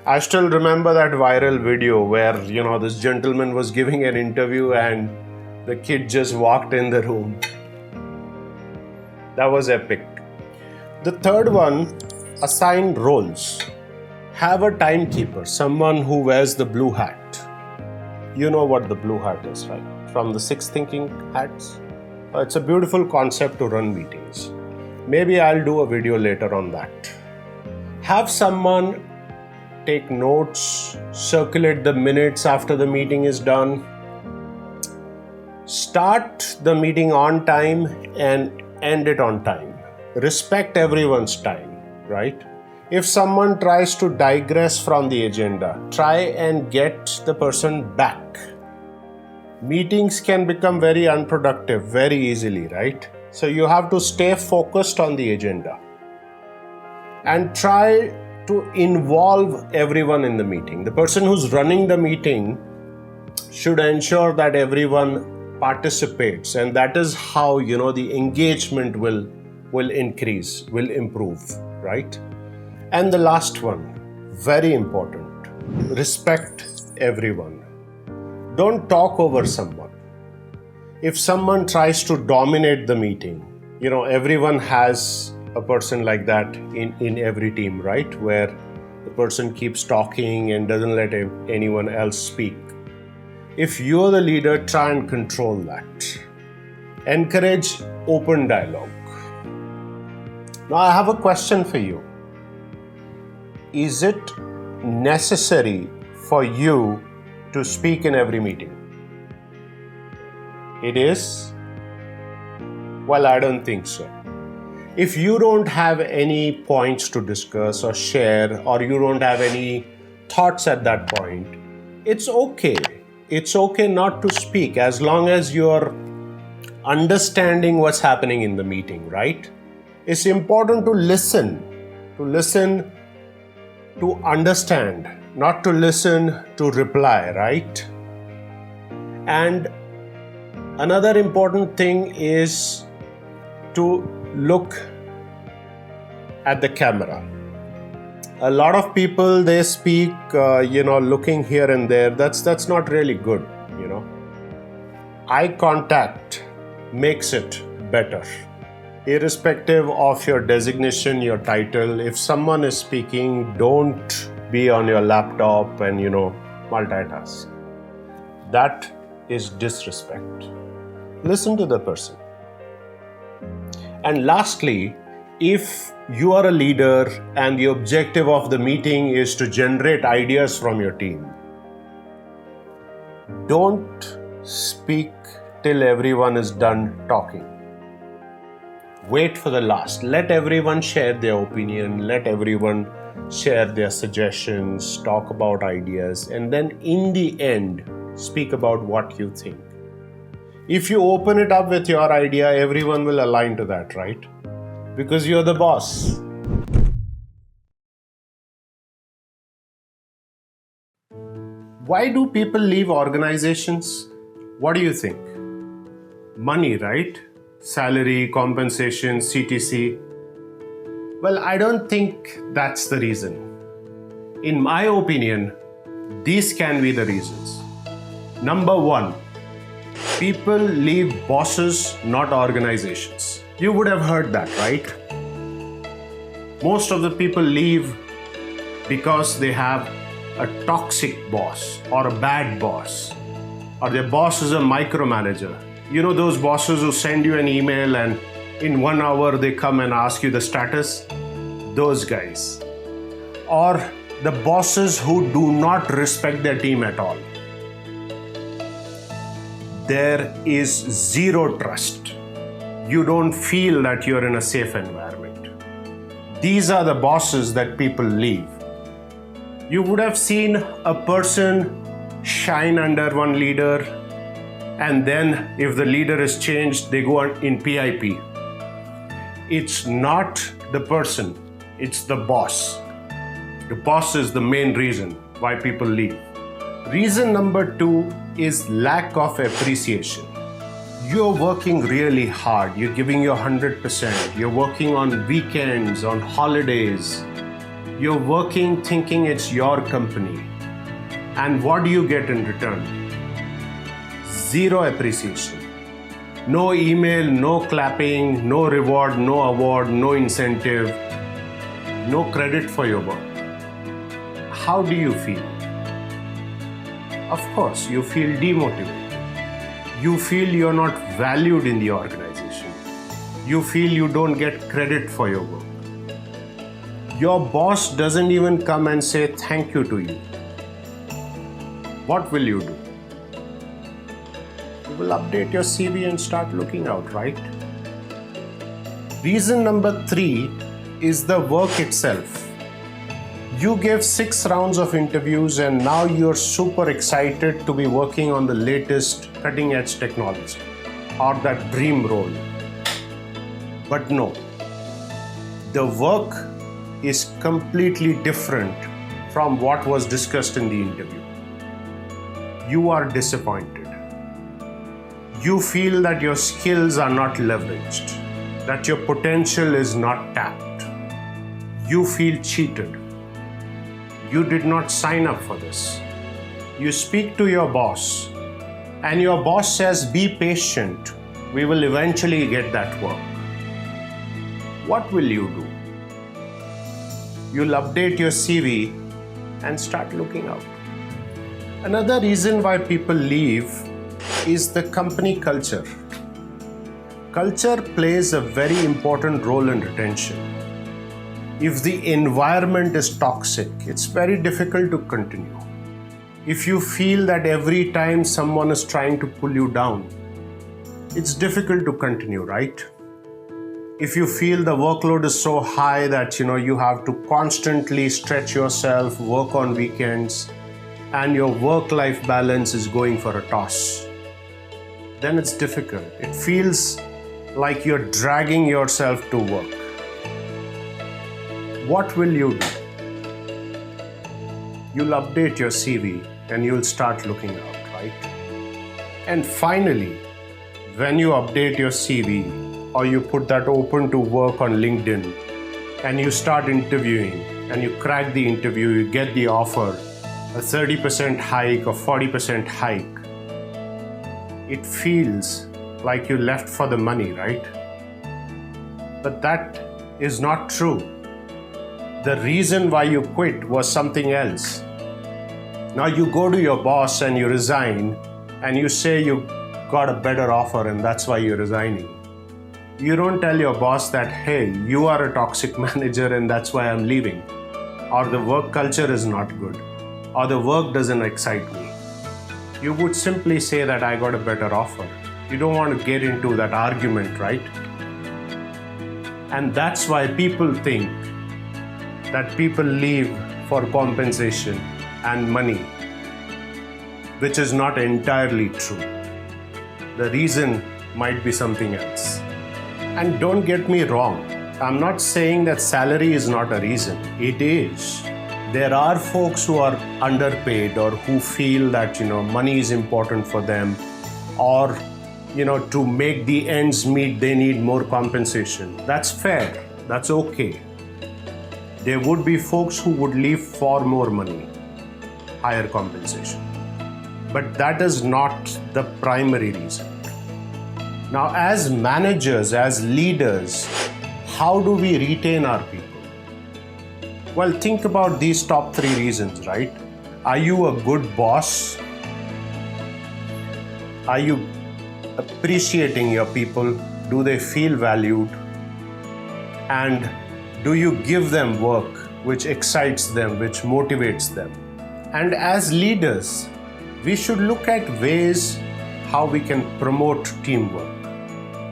I still remember that viral video where, this gentleman was giving an interview and the kid just walked in the room. That was epic. The third one, assign roles. Have a timekeeper, someone who wears the blue hat. You know what the blue hat is, right? From the 6 thinking hats. It's a beautiful concept to run meetings. Maybe I'll do a video later on that. Have someone take notes, circulate the minutes after the meeting is done. Start the meeting on time and end it on time. Respect everyone's time, right? If someone tries to digress from the agenda, try and get the person back. Meetings can become very unproductive very easily, right? So you have to stay focused on the agenda and try to involve everyone in the meeting. The person who's running the meeting should ensure that everyone participates, and that is how the engagement will will increase, will improve, right? And the last one, very important, respect everyone. Don't talk over someone. If someone tries to dominate the meeting, everyone has a person like that in every team, right? Where the person keeps talking and doesn't let anyone else speak. If you're the leader, try and control that. Encourage open dialogue. Now, I have a question for you. Is it necessary for you to speak in every meeting? It is? Well, I don't think so. If you don't have any points to discuss or share, or you don't have any thoughts at that point, it's okay. It's okay not to speak as long as you're understanding what's happening in the meeting, right? It's important to listen to understand, not to listen to reply, right? And another important thing is to look at the camera. A lot of people, they speak, looking here and there. That's not really good, Eye contact makes it better. Irrespective of your designation, your title, if someone is speaking, don't be on your laptop and, multitask. That is disrespect. Listen to the person. And lastly, if you are a leader and the objective of the meeting is to generate ideas from your team, don't speak till everyone is done talking. Wait for the last. Let everyone share their opinion. Let everyone share their suggestions, talk about ideas, and then in the end, speak about what you think. If you open it up with your idea, everyone will align to that, right? Because you're the boss. Why do people leave organizations? What do you think? Money, right? Salary, compensation, CTC. Well, I don't think that's the reason. In my opinion, these can be the reasons. Number one, people leave bosses, not organizations. You would have heard that, right? Most of the people leave because they have a toxic boss or a bad boss, or their boss is a micromanager. Those bosses who send you an email and in 1 hour they come and ask you the status? Those guys. Or the bosses who do not respect their team at all. There is zero trust. You don't feel that you're in a safe environment. These are the bosses that people leave. You would have seen a person shine under one leader, and then if the leader is changed, they go in PIP. It's not the person, it's the boss. The boss is the main reason why people leave. Reason number two is lack of appreciation. You're working really hard. You're giving your 100%. You're working on weekends, on holidays. You're working thinking it's your company. And what do you get in return? Zero appreciation. No email, no clapping, no reward, no award, no incentive, no credit for your work. How do you feel? Of course, you feel demotivated. You feel you're not valued in the organization. You feel you don't get credit for your work. Your boss doesn't even come and say thank you to you. What will you do? You will update your CV and start looking out, right? Reason number three is the work itself. You gave 6 rounds of interviews and now you're super excited to be working on the latest cutting edge technology or that dream role. But no, the work is completely different from what was discussed in the interview. You are disappointed. You feel that your skills are not leveraged. that your potential is not tapped. You feel cheated. You did not sign up for this. You speak to your boss, and your boss says, "Be patient. We will eventually get that work." What will you do? You'll update your CV and start looking out. Another reason why people leave is the company culture. Culture plays a very important role in retention. If the environment is toxic, it's very difficult to continue. If you feel that every time someone is trying to pull you down, it's difficult to continue, right? If you feel the workload is so high that you have to constantly stretch yourself, work on weekends, and your work-life balance is going for a toss, then it's difficult. It feels like you're dragging yourself to work. What will you do? You'll update your CV and you'll start looking out, right? And finally, when you update your CV or you put that open to work on LinkedIn and you start interviewing and you crack the interview, you get the offer, a 30% hike or 40% hike, it feels like you left for the money, right? But that is not true. The reason why you quit was something else. Now you go to your boss and you resign and you say you got a better offer and that's why you're resigning. You don't tell your boss that, "Hey, you are a toxic manager and that's why I'm leaving," or "the work culture is not good," or "the work doesn't excite me." You would simply say that, "I got a better offer." You don't want to get into that argument, right? And that's why people think that people leave for compensation and money, which is not entirely true. The reason might be something else. And don't get me wrong, I'm not saying that salary is not a reason. It is. There are folks who are underpaid or who feel that money is important for them, or to make the ends meet they need more compensation. That's fair. That's okay. There would be folks who would leave for more money, higher compensation. But that is not the primary reason. Now, as managers, as leaders, how do we retain our people? Well, think about these top 3 reasons, right? Are you a good boss? Are you appreciating your people? Do they feel valued? And do you give them work which excites them, which motivates them? And as leaders, we should look at ways how we can promote teamwork,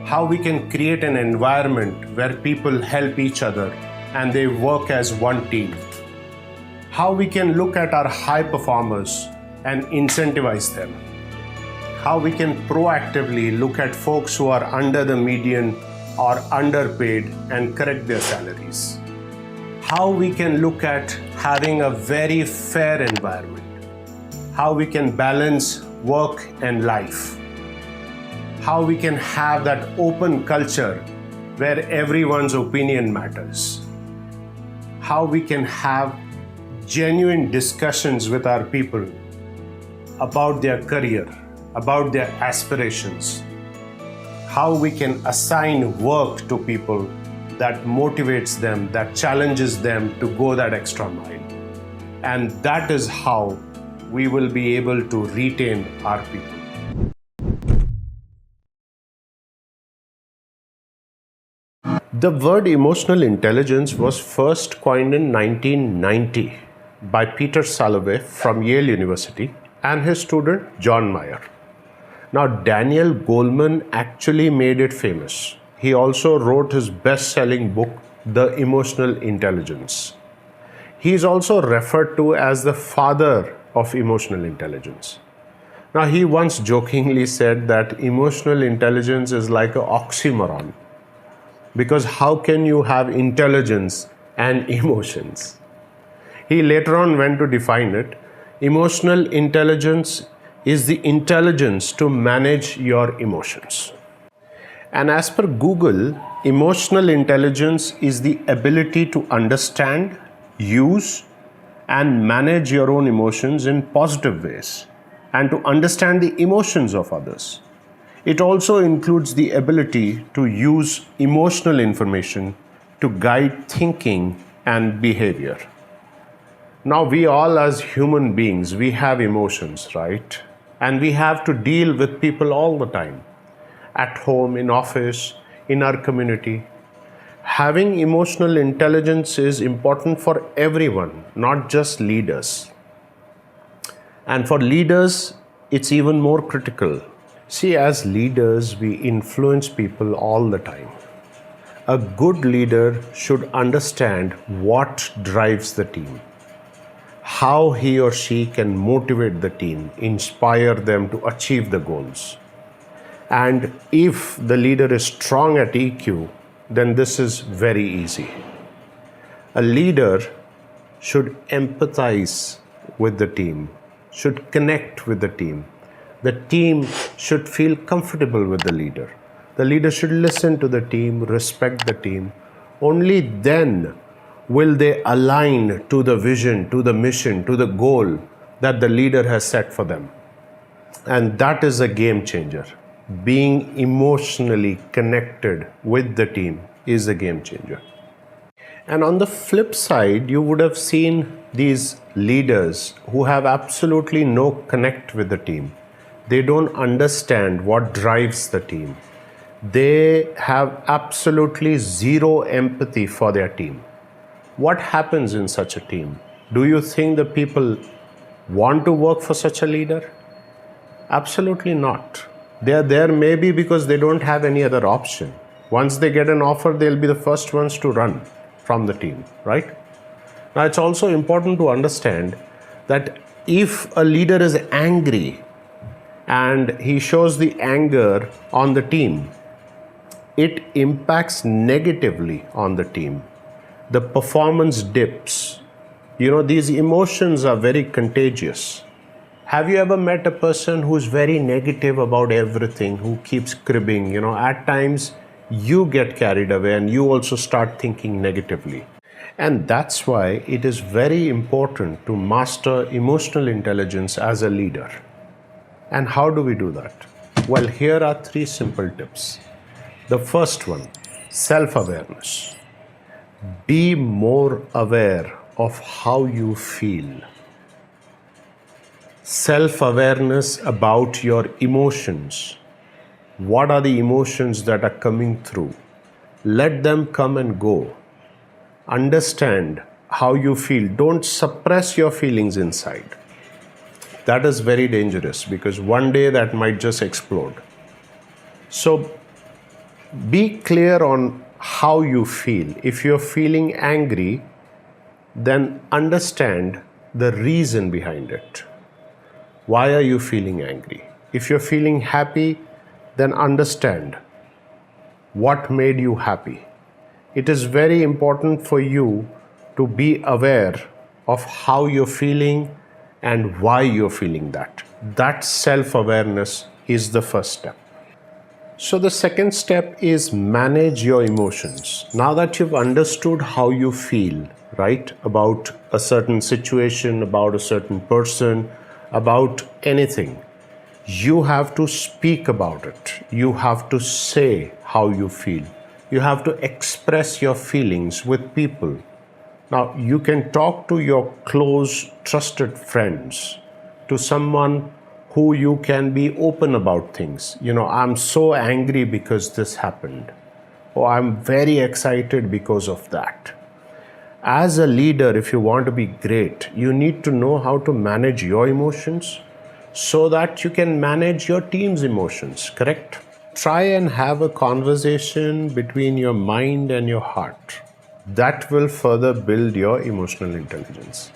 how we can create an environment where people help each other and they work as one team, how we can look at our high performers and incentivize them, how we can proactively look at folks who are under the median or underpaid and correct their salaries, how we can look at having a very fair environment, how we can balance work and life, how we can have that open culture where everyone's opinion matters, how we can have genuine discussions with our people about their career, about their aspirations, how we can assign work to people that motivates them, that challenges them to go that extra mile. And that is how we will be able to retain our people. The word emotional intelligence was first coined in 1990 by Peter Salovey from Yale University and his student John Mayer. Now, Daniel Goleman actually made it famous. He also wrote his best-selling book, The Emotional Intelligence. He is also referred to as the father of emotional intelligence. Now, he once jokingly said that emotional intelligence is like an oxymoron, because how can you have intelligence and emotions? He later on went to define it. Emotional intelligence is the intelligence to manage your emotions. And as per Google, emotional intelligence is the ability to understand, use, and manage your own emotions in positive ways, and to understand the emotions of others. It also includes the ability to use emotional information to guide thinking and behavior. Now, we all as human beings, we have emotions, right? And we have to deal with people all the time, at home, in office, in our community. Having emotional intelligence is important for everyone, not just leaders. And for leaders, it's even more critical. See, as leaders, we influence people all the time. A good leader should understand what drives the team, how he or she can motivate the team, inspire them to achieve the goals. And if the leader is strong at EQ, then this is very easy. A leader should empathize with the team, should connect with the team. The team should feel comfortable with the leader. The leader should listen to the team, respect the team. Only then will they align to the vision, to the mission, to the goal that the leader has set for them. And that is a game changer. Being emotionally connected with the team is a game changer. And on the flip side, you would have seen these leaders who have absolutely no connect with the team. They don't understand what drives the team. They have absolutely zero empathy for their team. What happens in such a team? Do you think the people want to work for such a leader? Absolutely not. They are there maybe because they don't have any other option. Once they get an offer, they'll be the first ones to run from the team, right? Now, it's also important to understand that if a leader is angry and he shows the anger on the team, it impacts negatively on the team. The performance dips. These emotions are very contagious. Have you ever met a person who's very negative about everything, who keeps cribbing? At times you get carried away and you also start thinking negatively. And that's why it is very important to master emotional intelligence as a leader. And how do we do that? Well, here are 3 simple tips. The first one, self-awareness. Be more aware of how you feel. Self-awareness about your emotions. What are the emotions that are coming through? Let them come and go. Understand how you feel. Don't suppress your feelings inside. That is very dangerous because one day that might just explode. So be clear on how you feel. If you're feeling angry, then understand the reason behind it. Why are you feeling angry? If you're feeling happy, then understand what made you happy. It is very important for you to be aware of how you're feeling and why you're feeling that. That self-awareness is the first step. So the second step is manage your emotions. Now that you've understood how you feel, right, about a certain situation, about a certain person, about anything, you have to speak about it. You have to say how you feel. You have to express your feelings with people. Now, you can talk to your close, trusted friends, to someone who you can be open about things. I'm so angry because this happened, or I'm very excited because of that. As a leader, if you want to be great, you need to know how to manage your emotions so that you can manage your team's emotions, correct? Try and have a conversation between your mind and your heart. That will further build your emotional intelligence.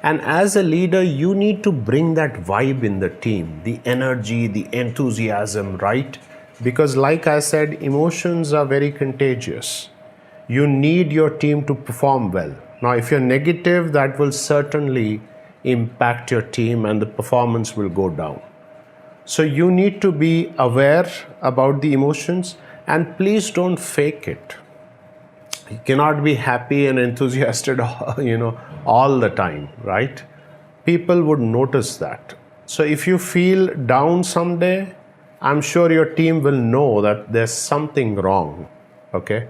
And as a leader, you need to bring that vibe in the team, the energy, the enthusiasm, right? Because like I said, emotions are very contagious. You need your team to perform well. Now, if you're negative, that will certainly impact your team and the performance will go down. So you need to be aware about the emotions And please don't fake it. You cannot be happy and enthusiastic, all the time, right? People would notice that. So if you feel down someday, I'm sure your team will know that there's something wrong, okay?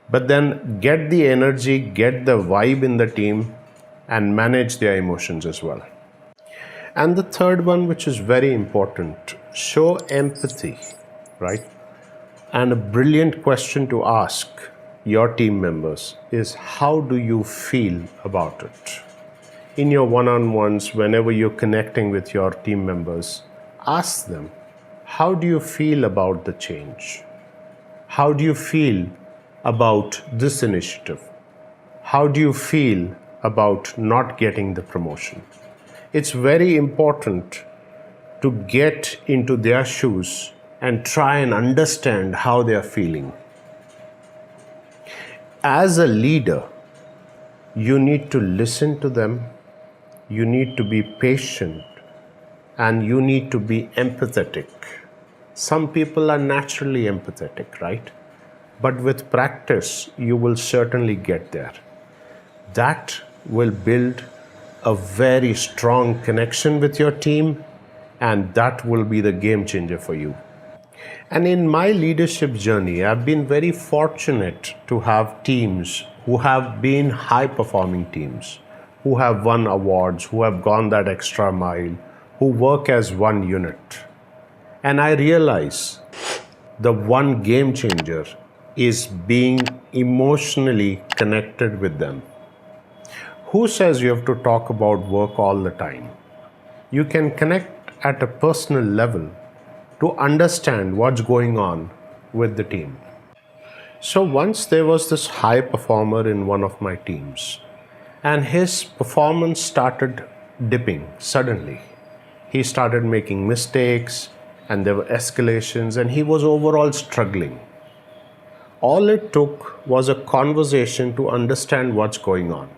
But then get the energy, get the vibe in the team, and manage their emotions as well. And the third one, which is very important, show empathy, right? And a brilliant question to ask your team members is, how do you feel about it? In your one-on-ones, whenever you're connecting with your team members, ask them, how do you feel about the change? How do you feel about this initiative? How do you feel about not getting the promotion? It's very important to get into their shoes and try and understand how they are feeling. As a leader, you need to listen to them, you need to be patient, and you need to be empathetic. Some people are naturally empathetic, right? But with practice, you will certainly get there. That will build a very strong connection with your team, and that will be the game changer for you. And in my leadership journey, I've been very fortunate to have teams who have been high performing teams, who have won awards, who have gone that extra mile, who work as one unit. And I realize the one game changer is being emotionally connected with them. Who says you have to talk about work all the time? You can connect at a personal level to understand what's going on with the team. So once there was this high performer in one of my teams, and his performance started dipping suddenly. He started making mistakes, and there were escalations, and he was overall struggling. All it took was a conversation to understand what's going on.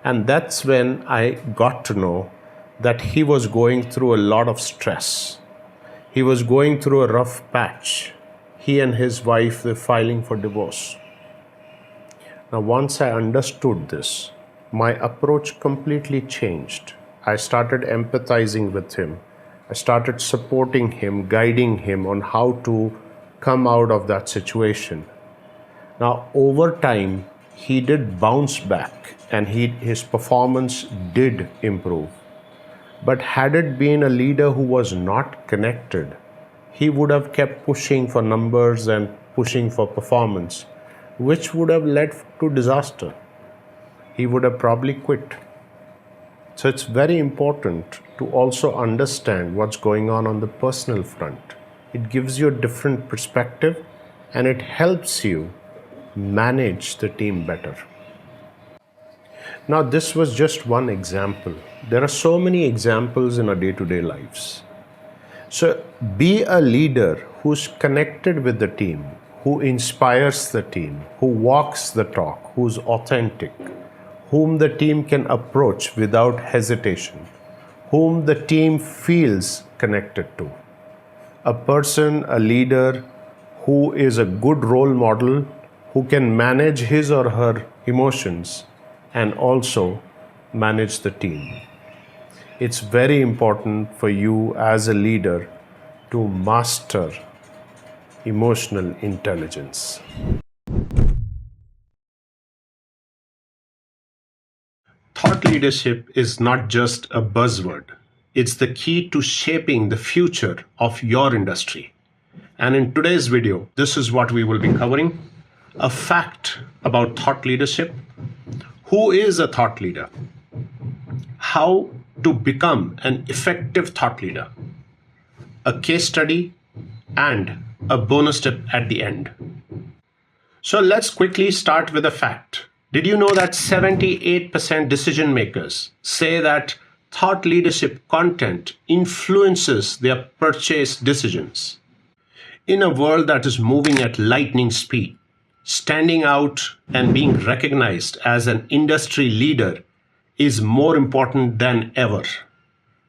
And that's when I got to know that he was going through a lot of stress. He was going through a rough patch. He and his wife were filing for divorce. Now, once I understood this, my approach completely changed. I started empathizing with him. I started supporting him, guiding him on how to come out of that situation. Now, over time, he did bounce back and his performance did improve. But had it been a leader who was not connected, he would have kept pushing for numbers and pushing for performance, which would have led to disaster. He would have probably quit. So it's very important to also understand what's going on the personal front. It gives you a different perspective and it helps you manage the team better. Now, this was just one example. There are so many examples in our day-to-day lives. So be a leader who's connected with the team, who inspires the team, who walks the talk, who's authentic, whom the team can approach without hesitation, whom the team feels connected to. A person, a leader who is a good role model, who can manage his or her emotions and also manage the team. It's very important for you as a leader to master emotional intelligence. Thought leadership is not just a buzzword. It's the key to shaping the future of your industry. And in today's video, this is what we will be covering. A fact about thought leadership. Who is a thought leader? How to become an effective thought leader? A case study and a bonus tip at the end. So let's quickly start with a fact. Did you know that 78% decision makers say that thought leadership content influences their purchase decisions? In a world that is moving at lightning speed, standing out and being recognized as an industry leader is more important than ever.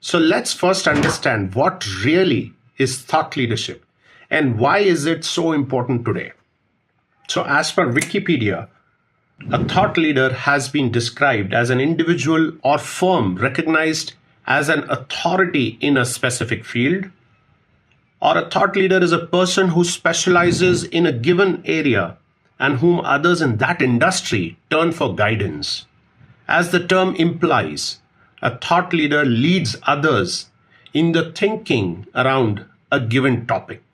So let's first understand what really is thought leadership And why is it so important today? So, as per Wikipedia, a thought leader has been described as an individual or firm recognized as an authority in a specific field, or a thought leader is a person who specializes in a given area and whom others in that industry turn for guidance. As the term implies, a thought leader leads others in the thinking around a given topic.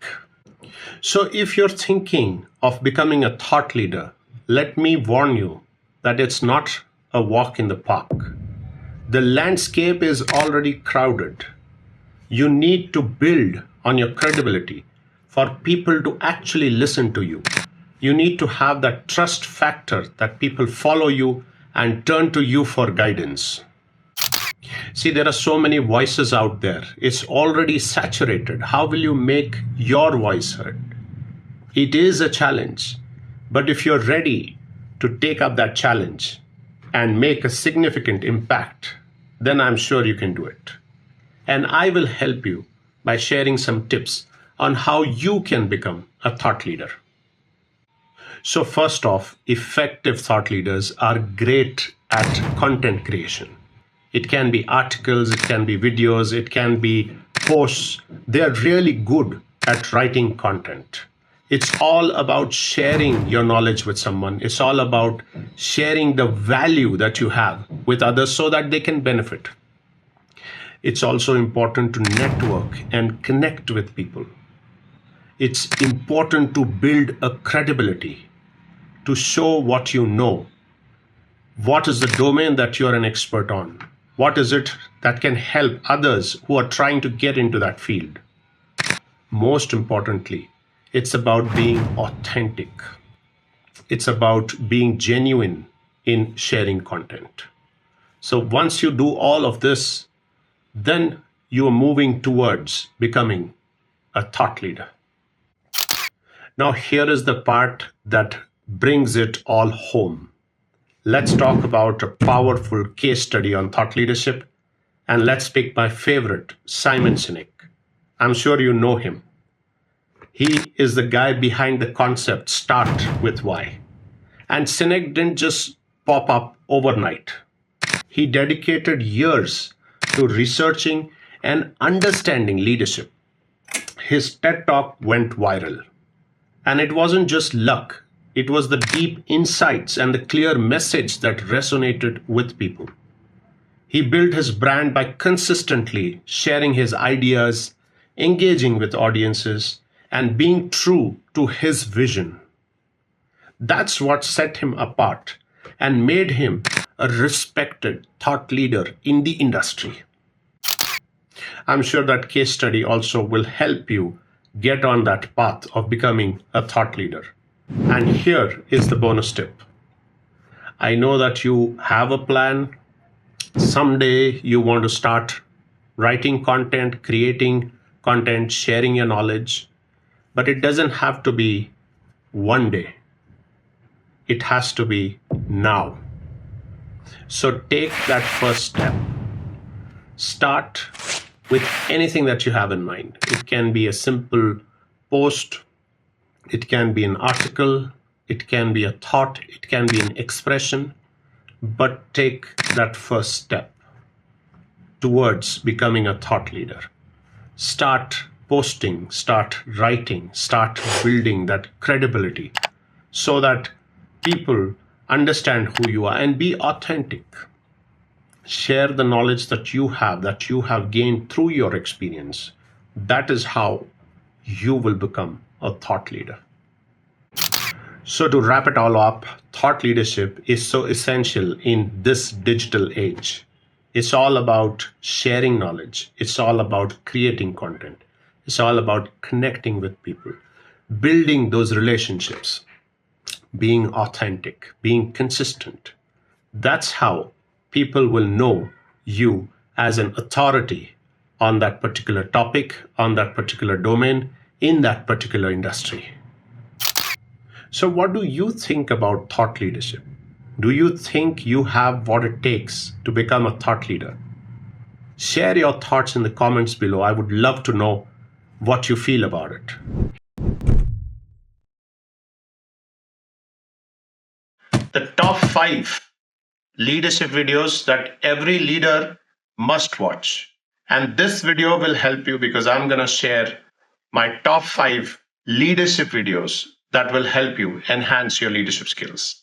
So, if you're thinking of becoming a thought leader, let me warn you that it's not a walk in the park. The landscape is already crowded. You need to build on your credibility for people to actually listen to you. You need to have that trust factor that people follow you and turn to you for guidance. See, there are so many voices out there. It's already saturated. How will you make your voice heard? It is a challenge, but if you're ready to take up that challenge and make a significant impact, then I'm sure you can do it. And I will help you by sharing some tips on how you can become a thought leader. So first off, effective thought leaders are great at content creation. It can be articles, it can be videos, it can be posts. They are really good at writing content. It's all about sharing your knowledge with someone. It's all about sharing the value that you have with others so that they can benefit. It's also important to network and connect with people. It's important to build a credibility, to show what you know. What is the domain that you're an expert on? What is it that can help others who are trying to get into that field? Most importantly, it's about being authentic. It's about being genuine in sharing content. So once you do all of this, then you are moving towards becoming a thought leader. Now, here is the part that brings it all home. Let's talk about a powerful case study on thought leadership. And let's pick my favorite, Simon Sinek. I'm sure you know him. He is the guy behind the concept, Start with Why. And Sinek didn't just pop up overnight. He dedicated years to researching and understanding leadership. His TED Talk went viral. And it wasn't just luck. It was the deep insights and the clear message that resonated with people. He built his brand by consistently sharing his ideas, engaging with audiences, and being true to his vision. That's what set him apart and made him a respected thought leader in the industry. I'm sure that case study also will help you get on that path of becoming a thought leader. And here is the bonus tip. I know that you have a plan. Someday you want to start writing content, creating content, sharing your knowledge. But it doesn't have to be one day. It has to be now. So take that first step. Start with anything that you have in mind. It can be a simple post. It can be an article. It can be a thought. It can be an expression. But take that first step towards becoming a thought leader. Start posting, start writing, start building that credibility so that people understand who you are, and be authentic. Share the knowledge that you have gained through your experience. That is how you will become a thought leader. So to wrap it all up, thought leadership is so essential in this digital age. It's all about sharing knowledge. It's all about creating content. It's all about connecting with people, building those relationships, being authentic, being consistent. That's how people will know you as an authority on that particular topic, on that particular domain, in that particular industry. So what do you think about thought leadership? Do you think you have what it takes to become a thought leader? Share your thoughts in the comments below. I would love to know what you feel about it. the top 5 leadership videos that every leader must watch. And this video will help you because I'm going to share my top 5 leadership videos that will help you enhance your leadership skills.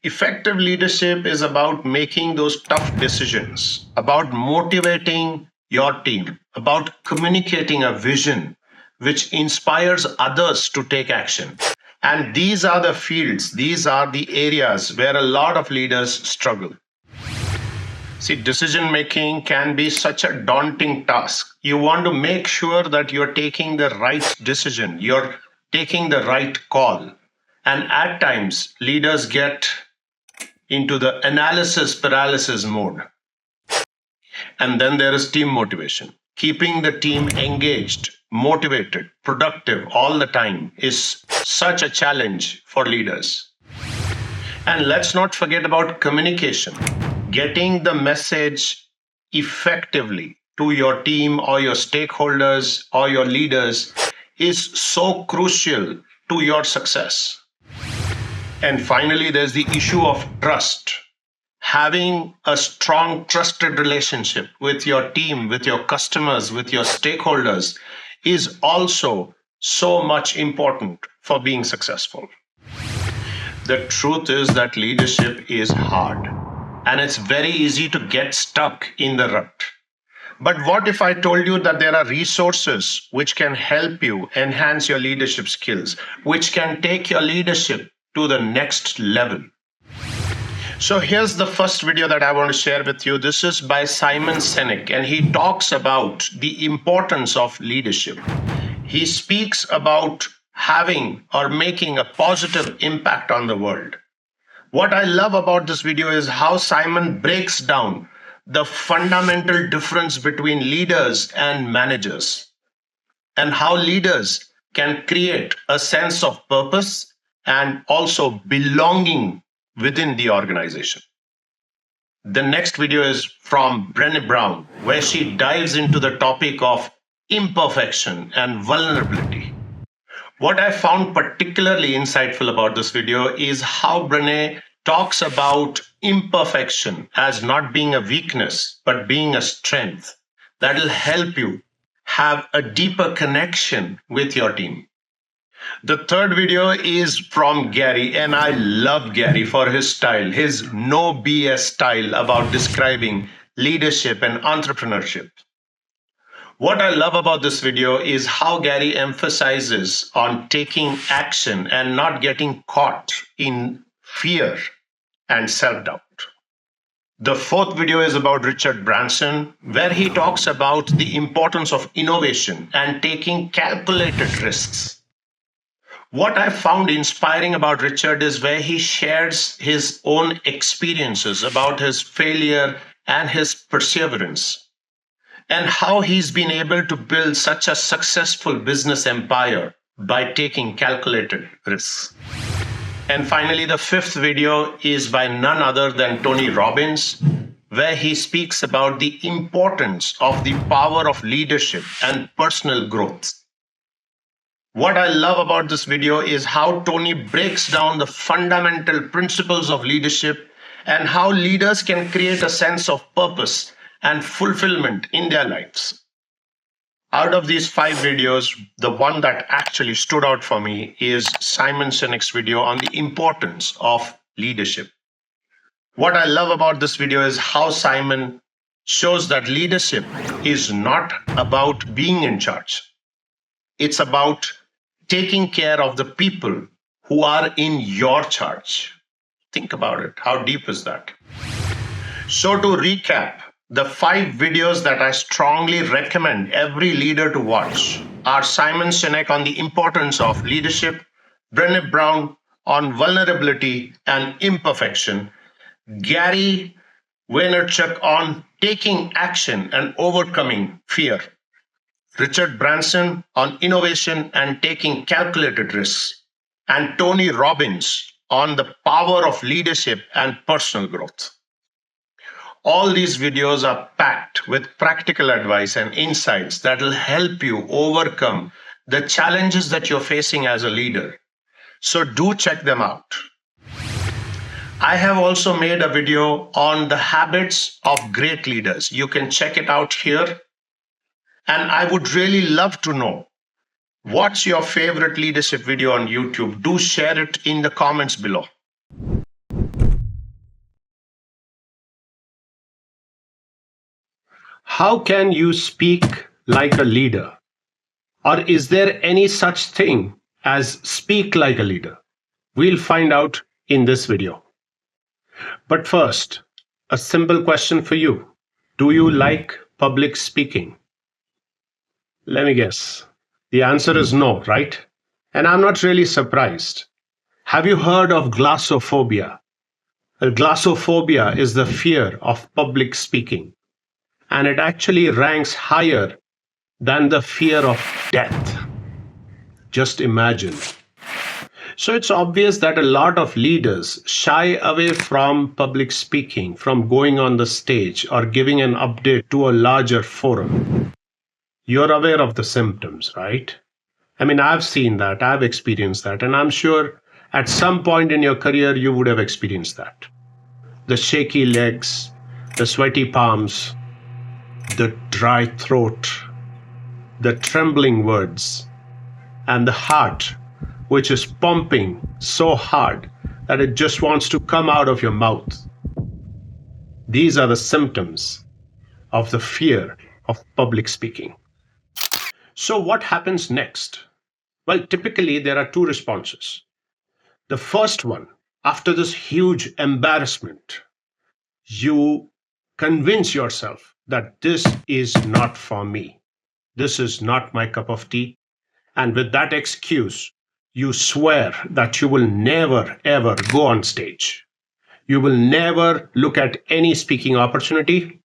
Effective leadership is about making those tough decisions, about motivating your team, about communicating a vision which inspires others to take action. And these are the fields, these are the areas where a lot of leaders struggle. See, decision making can be such a daunting task. You want to make sure that you're taking the right decision, you're taking the right call. And at times, leaders get into the analysis paralysis mode. And then there is team motivation. Keeping the team engaged, motivated, productive all the time is such a challenge for leaders. And let's not forget about communication. Getting the message effectively to your team or your stakeholders or your leaders is so crucial to your success. And finally, there's the issue of trust. Having a strong, trusted relationship with your team, with your customers, with your stakeholders is also so much important for being successful. The truth is that leadership is hard, and it's very easy to get stuck in the rut. But what if I told you that there are resources which can help you enhance your leadership skills, which can take your leadership to the next level? So here's the first video that I want to share with you. This is by Simon Sinek, and he talks about the importance of leadership. He speaks about having or making a positive impact on the world. What I love about this video is how Simon breaks down the fundamental difference between leaders and managers, and how leaders can create a sense of purpose and also belonging within the organization. The next video is from Brené Brown, where she dives into the topic of imperfection and vulnerability. What I found particularly insightful about this video is how Brené talks about imperfection as not being a weakness, but being a strength that will help you have a deeper connection with your team. The third video is from Gary, and I love Gary for his style, his no BS style about describing leadership and entrepreneurship. What I love about this video is how Gary emphasizes on taking action and not getting caught in fear and self-doubt. The fourth video is about Richard Branson, where he talks about the importance of innovation and taking calculated risks. What I found inspiring about Richard is where he shares his own experiences about his failure and his perseverance, and how he's been able to build such a successful business empire by taking calculated risks. And finally, the fifth video is by none other than Tony Robbins, where he speaks about the importance of the power of leadership and personal growth. What I love about this video is how Tony breaks down the fundamental principles of leadership and how leaders can create a sense of purpose and fulfillment in their lives. Out of these 5 videos, the one that actually stood out for me is Simon Sinek's video on the importance of leadership. What I love about this video is how Simon shows that leadership is not about being in charge. It's about taking care of the people who are in your charge. Think about it. How deep is that? So to recap, the 5 videos that I strongly recommend every leader to watch are Simon Sinek on the importance of leadership, Brené Brown on vulnerability and imperfection, Gary Vaynerchuk on taking action and overcoming fear, Richard Branson on innovation and taking calculated risks, and Tony Robbins on the power of leadership and personal growth. All these videos are packed with practical advice and insights that will help you overcome the challenges that you're facing as a leader. So do check them out. I have also made a video on the habits of great leaders. You can check it out here. And I would really love to know, what's your favorite leadership video on YouTube? Do share it in the comments below. How can you speak like a leader? Or is there any such thing as speak like a leader? We'll find out in this video. But first, a simple question for you. Do you like public speaking? Let me guess. The answer is no, right? And I'm not really surprised. Have you heard of glossophobia? Well, glossophobia is the fear of public speaking, and it actually ranks higher than the fear of death. Just imagine. So it's obvious that a lot of leaders shy away from public speaking, from going on the stage or giving an update to a larger forum. You're aware of the symptoms, right? I mean, I've seen that, I've experienced that, and I'm sure at some point in your career you would have experienced that. The shaky legs, the sweaty palms, the dry throat, the trembling words, and the heart, which is pumping so hard that it just wants to come out of your mouth. These are the symptoms of the fear of public speaking. So, what happens next? Well, typically there are two responses. The first one, after this huge embarrassment, you convince yourself that this is not for me. This is not my cup of tea. And with that excuse, you swear that you will never, ever go on stage. You will never look at any speaking opportunity.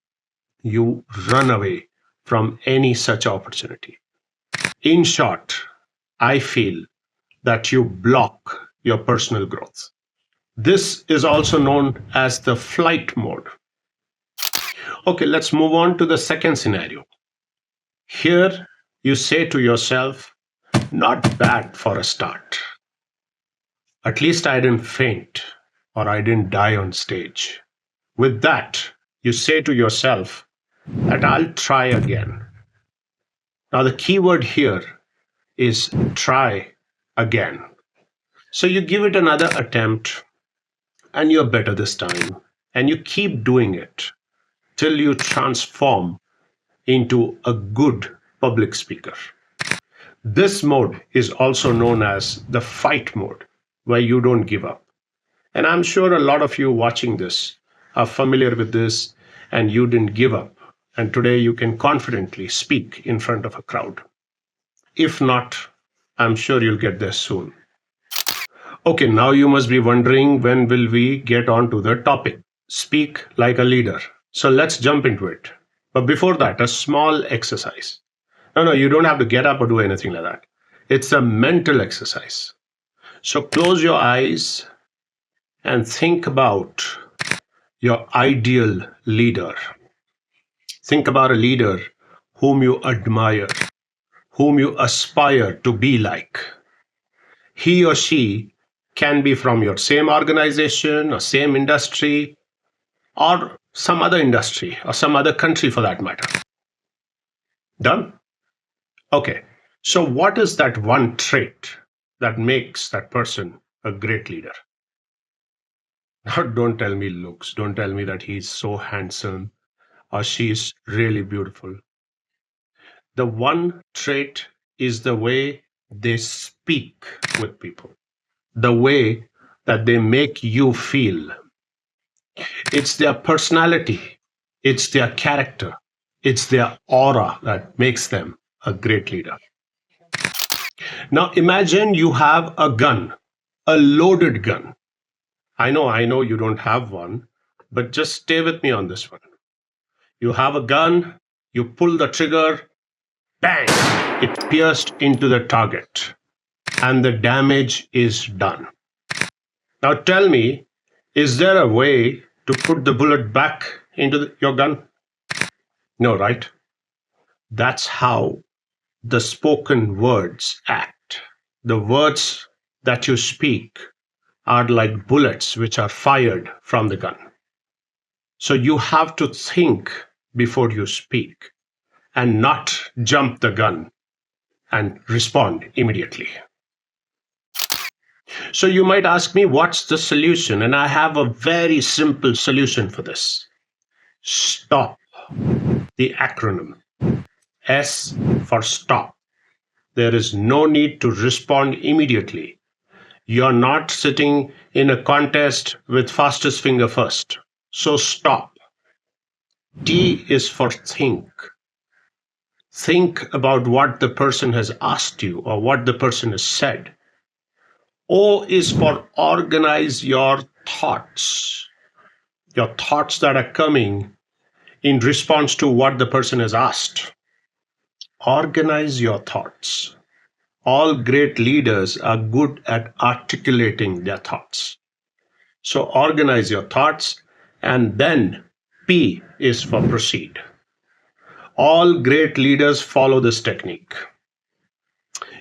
You run away from any such opportunity. In short, I feel that you block your personal growth. This is also known as the flight mode. Okay, let's move on to the second scenario. Here, you say to yourself, not bad for a start. At least I didn't faint or I didn't die on stage. With that, you say to yourself that I'll try again. Now, the key word here is try again. So you give it another attempt and you're better this time. And you keep doing it till you transform into a good public speaker. This mode is also known as the fight mode, where you don't give up. And I'm sure a lot of you watching this are familiar with this and you didn't give up. And today you can confidently speak in front of a crowd. If not, I'm sure you'll get there soon. Okay, now you must be wondering, when will we get on to the topic? Speak like a leader. So let's jump into it. But before that, a small exercise. No, you don't have to get up or do anything like that. It's a mental exercise. So close your eyes and think about your ideal leader. Think about a leader whom you admire, whom you aspire to be like. He or she can be from your same organization or same industry or some other industry or some other country for that matter. Done? Okay. So what is that one trait that makes that person a great leader? Now, don't tell me looks. Don't tell me that he's so handsome or she's really beautiful. The one trait is the way they speak with people, the way that they make you feel. It's their personality, it's their character, it's their aura that makes them a great leader. Now imagine you have a gun, a loaded gun. I know you don't have one, but just stay with me on this one. You have a gun, you pull the trigger, bang, it pierced into the target, and the damage is done. Now tell me, is there a way to put the bullet back into your gun? No, right? That's how the spoken words act. The words that you speak are like bullets which are fired from the gun. So you have to think before you speak and not jump the gun and respond immediately. So you might ask me, what's the solution? And I have a very simple solution for this. STOP, the acronym. S for stop. There is no need to respond immediately. You're not sitting in a contest with fastest finger first. So stop. T is for think. Think about what the person has asked you or what the person has said. O is for organize your thoughts that are coming in response to what the person has asked. Organize your thoughts. All great leaders are good at articulating their thoughts. So organize your thoughts, and then P is for proceed. All great leaders follow this technique.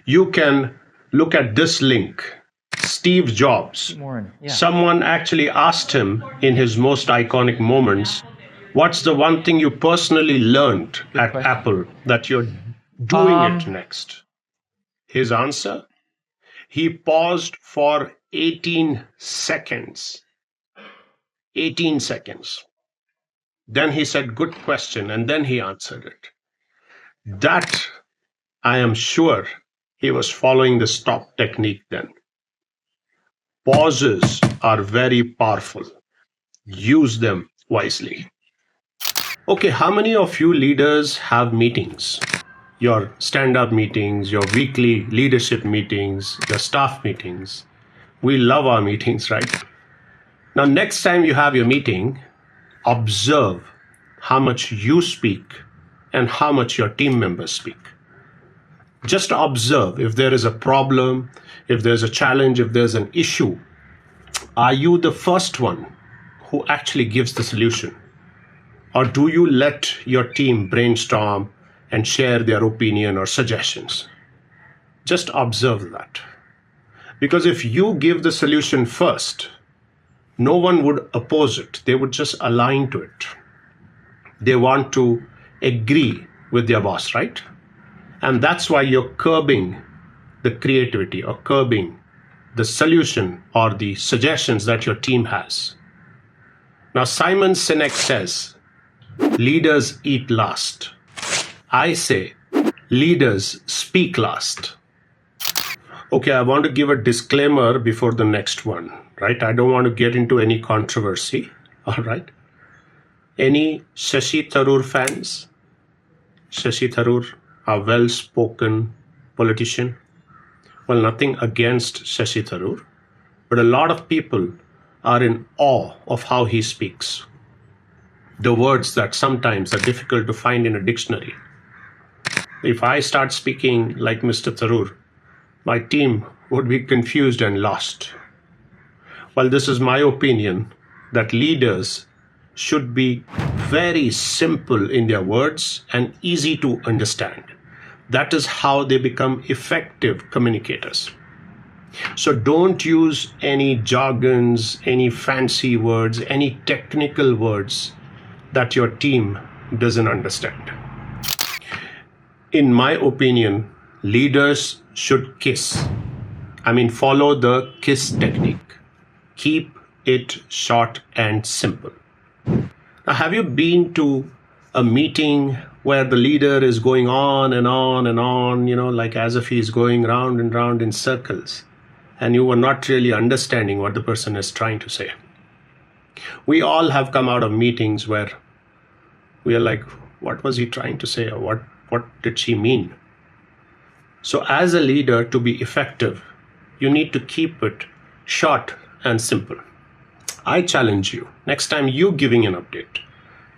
You can look at this link. Steve Jobs. Someone actually asked him in his most iconic moments, what's the one thing you personally learned at Apple that you're doing it next? His answer? He paused for 18 seconds. 18 seconds. Then he said, good question, and then he answered it. That, I am sure, he was following the stop technique then. Pauses are very powerful. Use them wisely. Okay, how many of you leaders have meetings? Your stand-up meetings, your weekly leadership meetings, your staff meetings. We love our meetings, right? Now, next time you have your meeting, observe how much you speak and how much your team members speak. Just observe if there is a problem, if there's a challenge, if there's an issue. Are you the first one who actually gives the solution? Or do you let your team brainstorm and share their opinion or suggestions? Just observe that. Because if you give the solution first, no one would oppose it. They would just align to it. They want to agree with their boss, right? And that's why you're curbing the creativity or curbing the solution or the suggestions that your team has. Now, Simon Sinek says, leaders eat last. I say, leaders speak last. Okay, I want to give a disclaimer before the next one, right? I don't want to get into any controversy, all right? Any Shashi Tharoor fans? Shashi Tharoor, a well-spoken politician. Well, nothing against Shashi Tharoor, but a lot of people are in awe of how he speaks. The words that sometimes are difficult to find in a dictionary. If I start speaking like Mr. Tharoor, my team would be confused and lost. Well, this is my opinion that leaders should be very simple in their words and easy to understand. That is how they become effective communicators. So don't use any jargons, any fancy words, any technical words that your team doesn't understand. In my opinion, leaders should kiss. Follow the KISS technique. Keep it short and simple. Now, have you been to a meeting where the leader is going on and on and on, like as if he's going round and round in circles, and you were not really understanding what the person is trying to say? We all have come out of meetings where we are like, what was he trying to say? Or what did she mean? So as a leader, to be effective, you need to keep it short and simple. I challenge you, next time you're giving an update,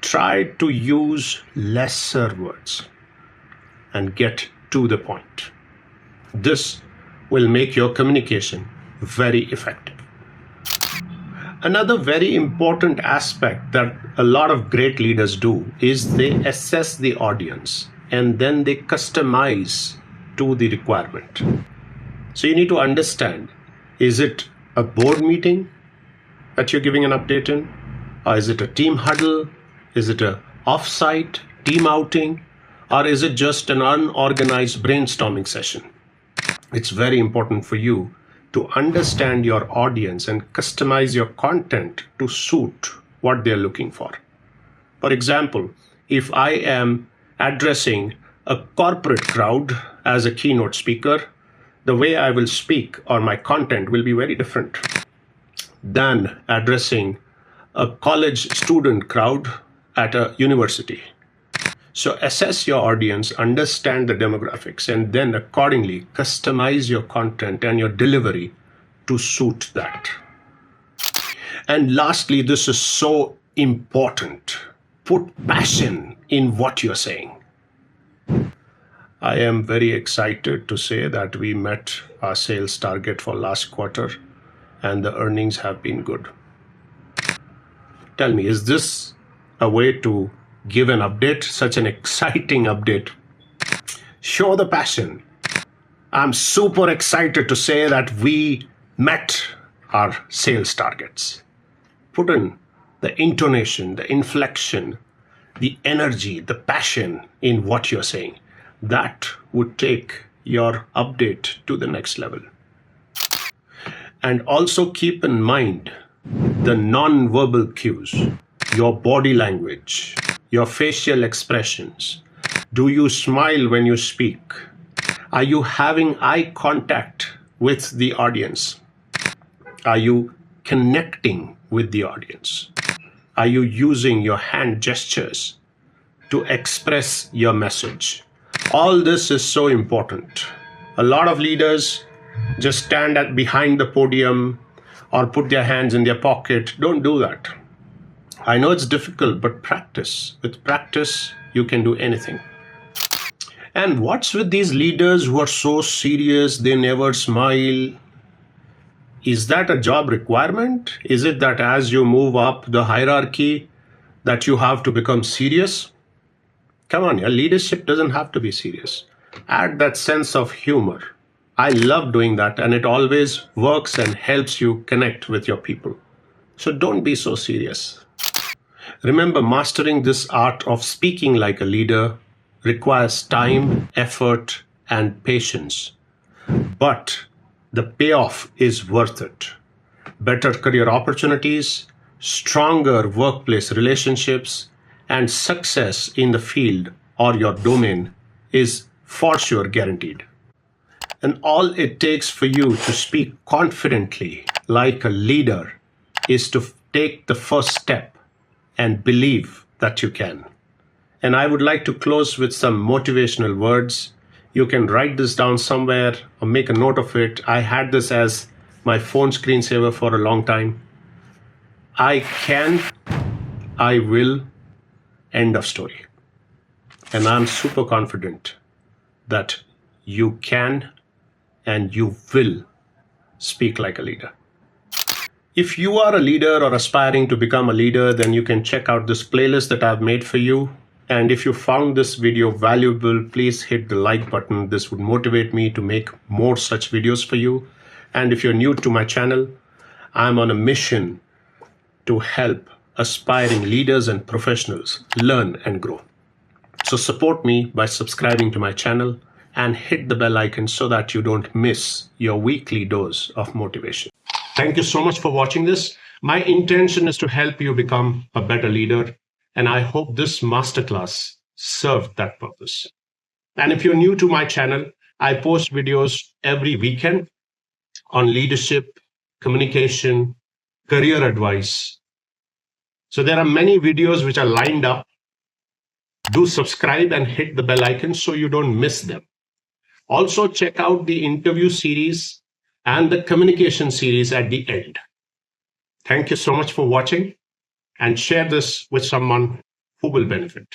try to use lesser words and get to the point. This will make your communication very effective. Another very important aspect that a lot of great leaders do is they assess the audience and then they customize to the requirement. So you need to understand, is it a board meeting that you're giving an update in? Or is it a team huddle? Is it a off-site team outing? Or is it just an unorganized brainstorming session? It's very important for you to understand your audience and customize your content to suit what they're looking for. For example, if I am addressing a corporate crowd as a keynote speaker, the way I will speak or my content will be very different than addressing a college student crowd at a university. So assess your audience, understand the demographics, and then accordingly customize your content and your delivery to suit that. And lastly, this is so important. Put passion in what you're saying. I am very excited to say that we met our sales target for last quarter and the earnings have been good. Tell me, is this a way to give an update, such an exciting update? Show the passion. I'm super excited to say that we met our sales targets. Put in the intonation, the inflection, the energy, the passion in what you're saying. That would take your update to the next level. And also keep in mind the non-verbal cues, your body language, your facial expressions. Do you smile when you speak? Are you having eye contact with the audience? Are you connecting with the audience? Are you using your hand gestures to express your message? All this is so important. A lot of leaders just stand behind the podium or put their hands in their pocket. Don't do that. I know it's difficult, but practice. With practice, you can do anything. And what's with these leaders who are so serious, they never smile? Is that a job requirement? Is it that as you move up the hierarchy that you have to become serious? Come on, your leadership doesn't have to be serious. Add that sense of humor. I love doing that, and it always works and helps you connect with your people. So don't be so serious. Remember, mastering this art of speaking like a leader requires time, effort, and patience. But the payoff is worth it. Better career opportunities, stronger workplace relationships, and success in the field or your domain is for sure guaranteed. And all it takes for you to speak confidently like a leader is to take the first step and believe that you can. And I would like to close with some motivational words. You can write this down somewhere or make a note of it. I had this as my phone screensaver for a long time. I can, I will, end of story. And I'm super confident that you can and you will speak like a leader. If you are a leader or aspiring to become a leader, then you can check out this playlist that I've made for you. And if you found this video valuable, please hit the like button. This would motivate me to make more such videos for you. And if you're new to my channel, I'm on a mission to help aspiring leaders and professionals learn and grow. So support me by subscribing to my channel and hit the bell icon so that you don't miss your weekly dose of motivation. Thank you so much for watching this. My intention is to help you become a better leader, and I hope this masterclass served that purpose. And if you're new to my channel, I post videos every weekend on leadership, communication, career advice. So there are many videos which are lined up. Do subscribe and hit the bell icon so you don't miss them. Also check out the interview series and the communication series at the end. Thank you so much for watching, and share this with someone who will benefit.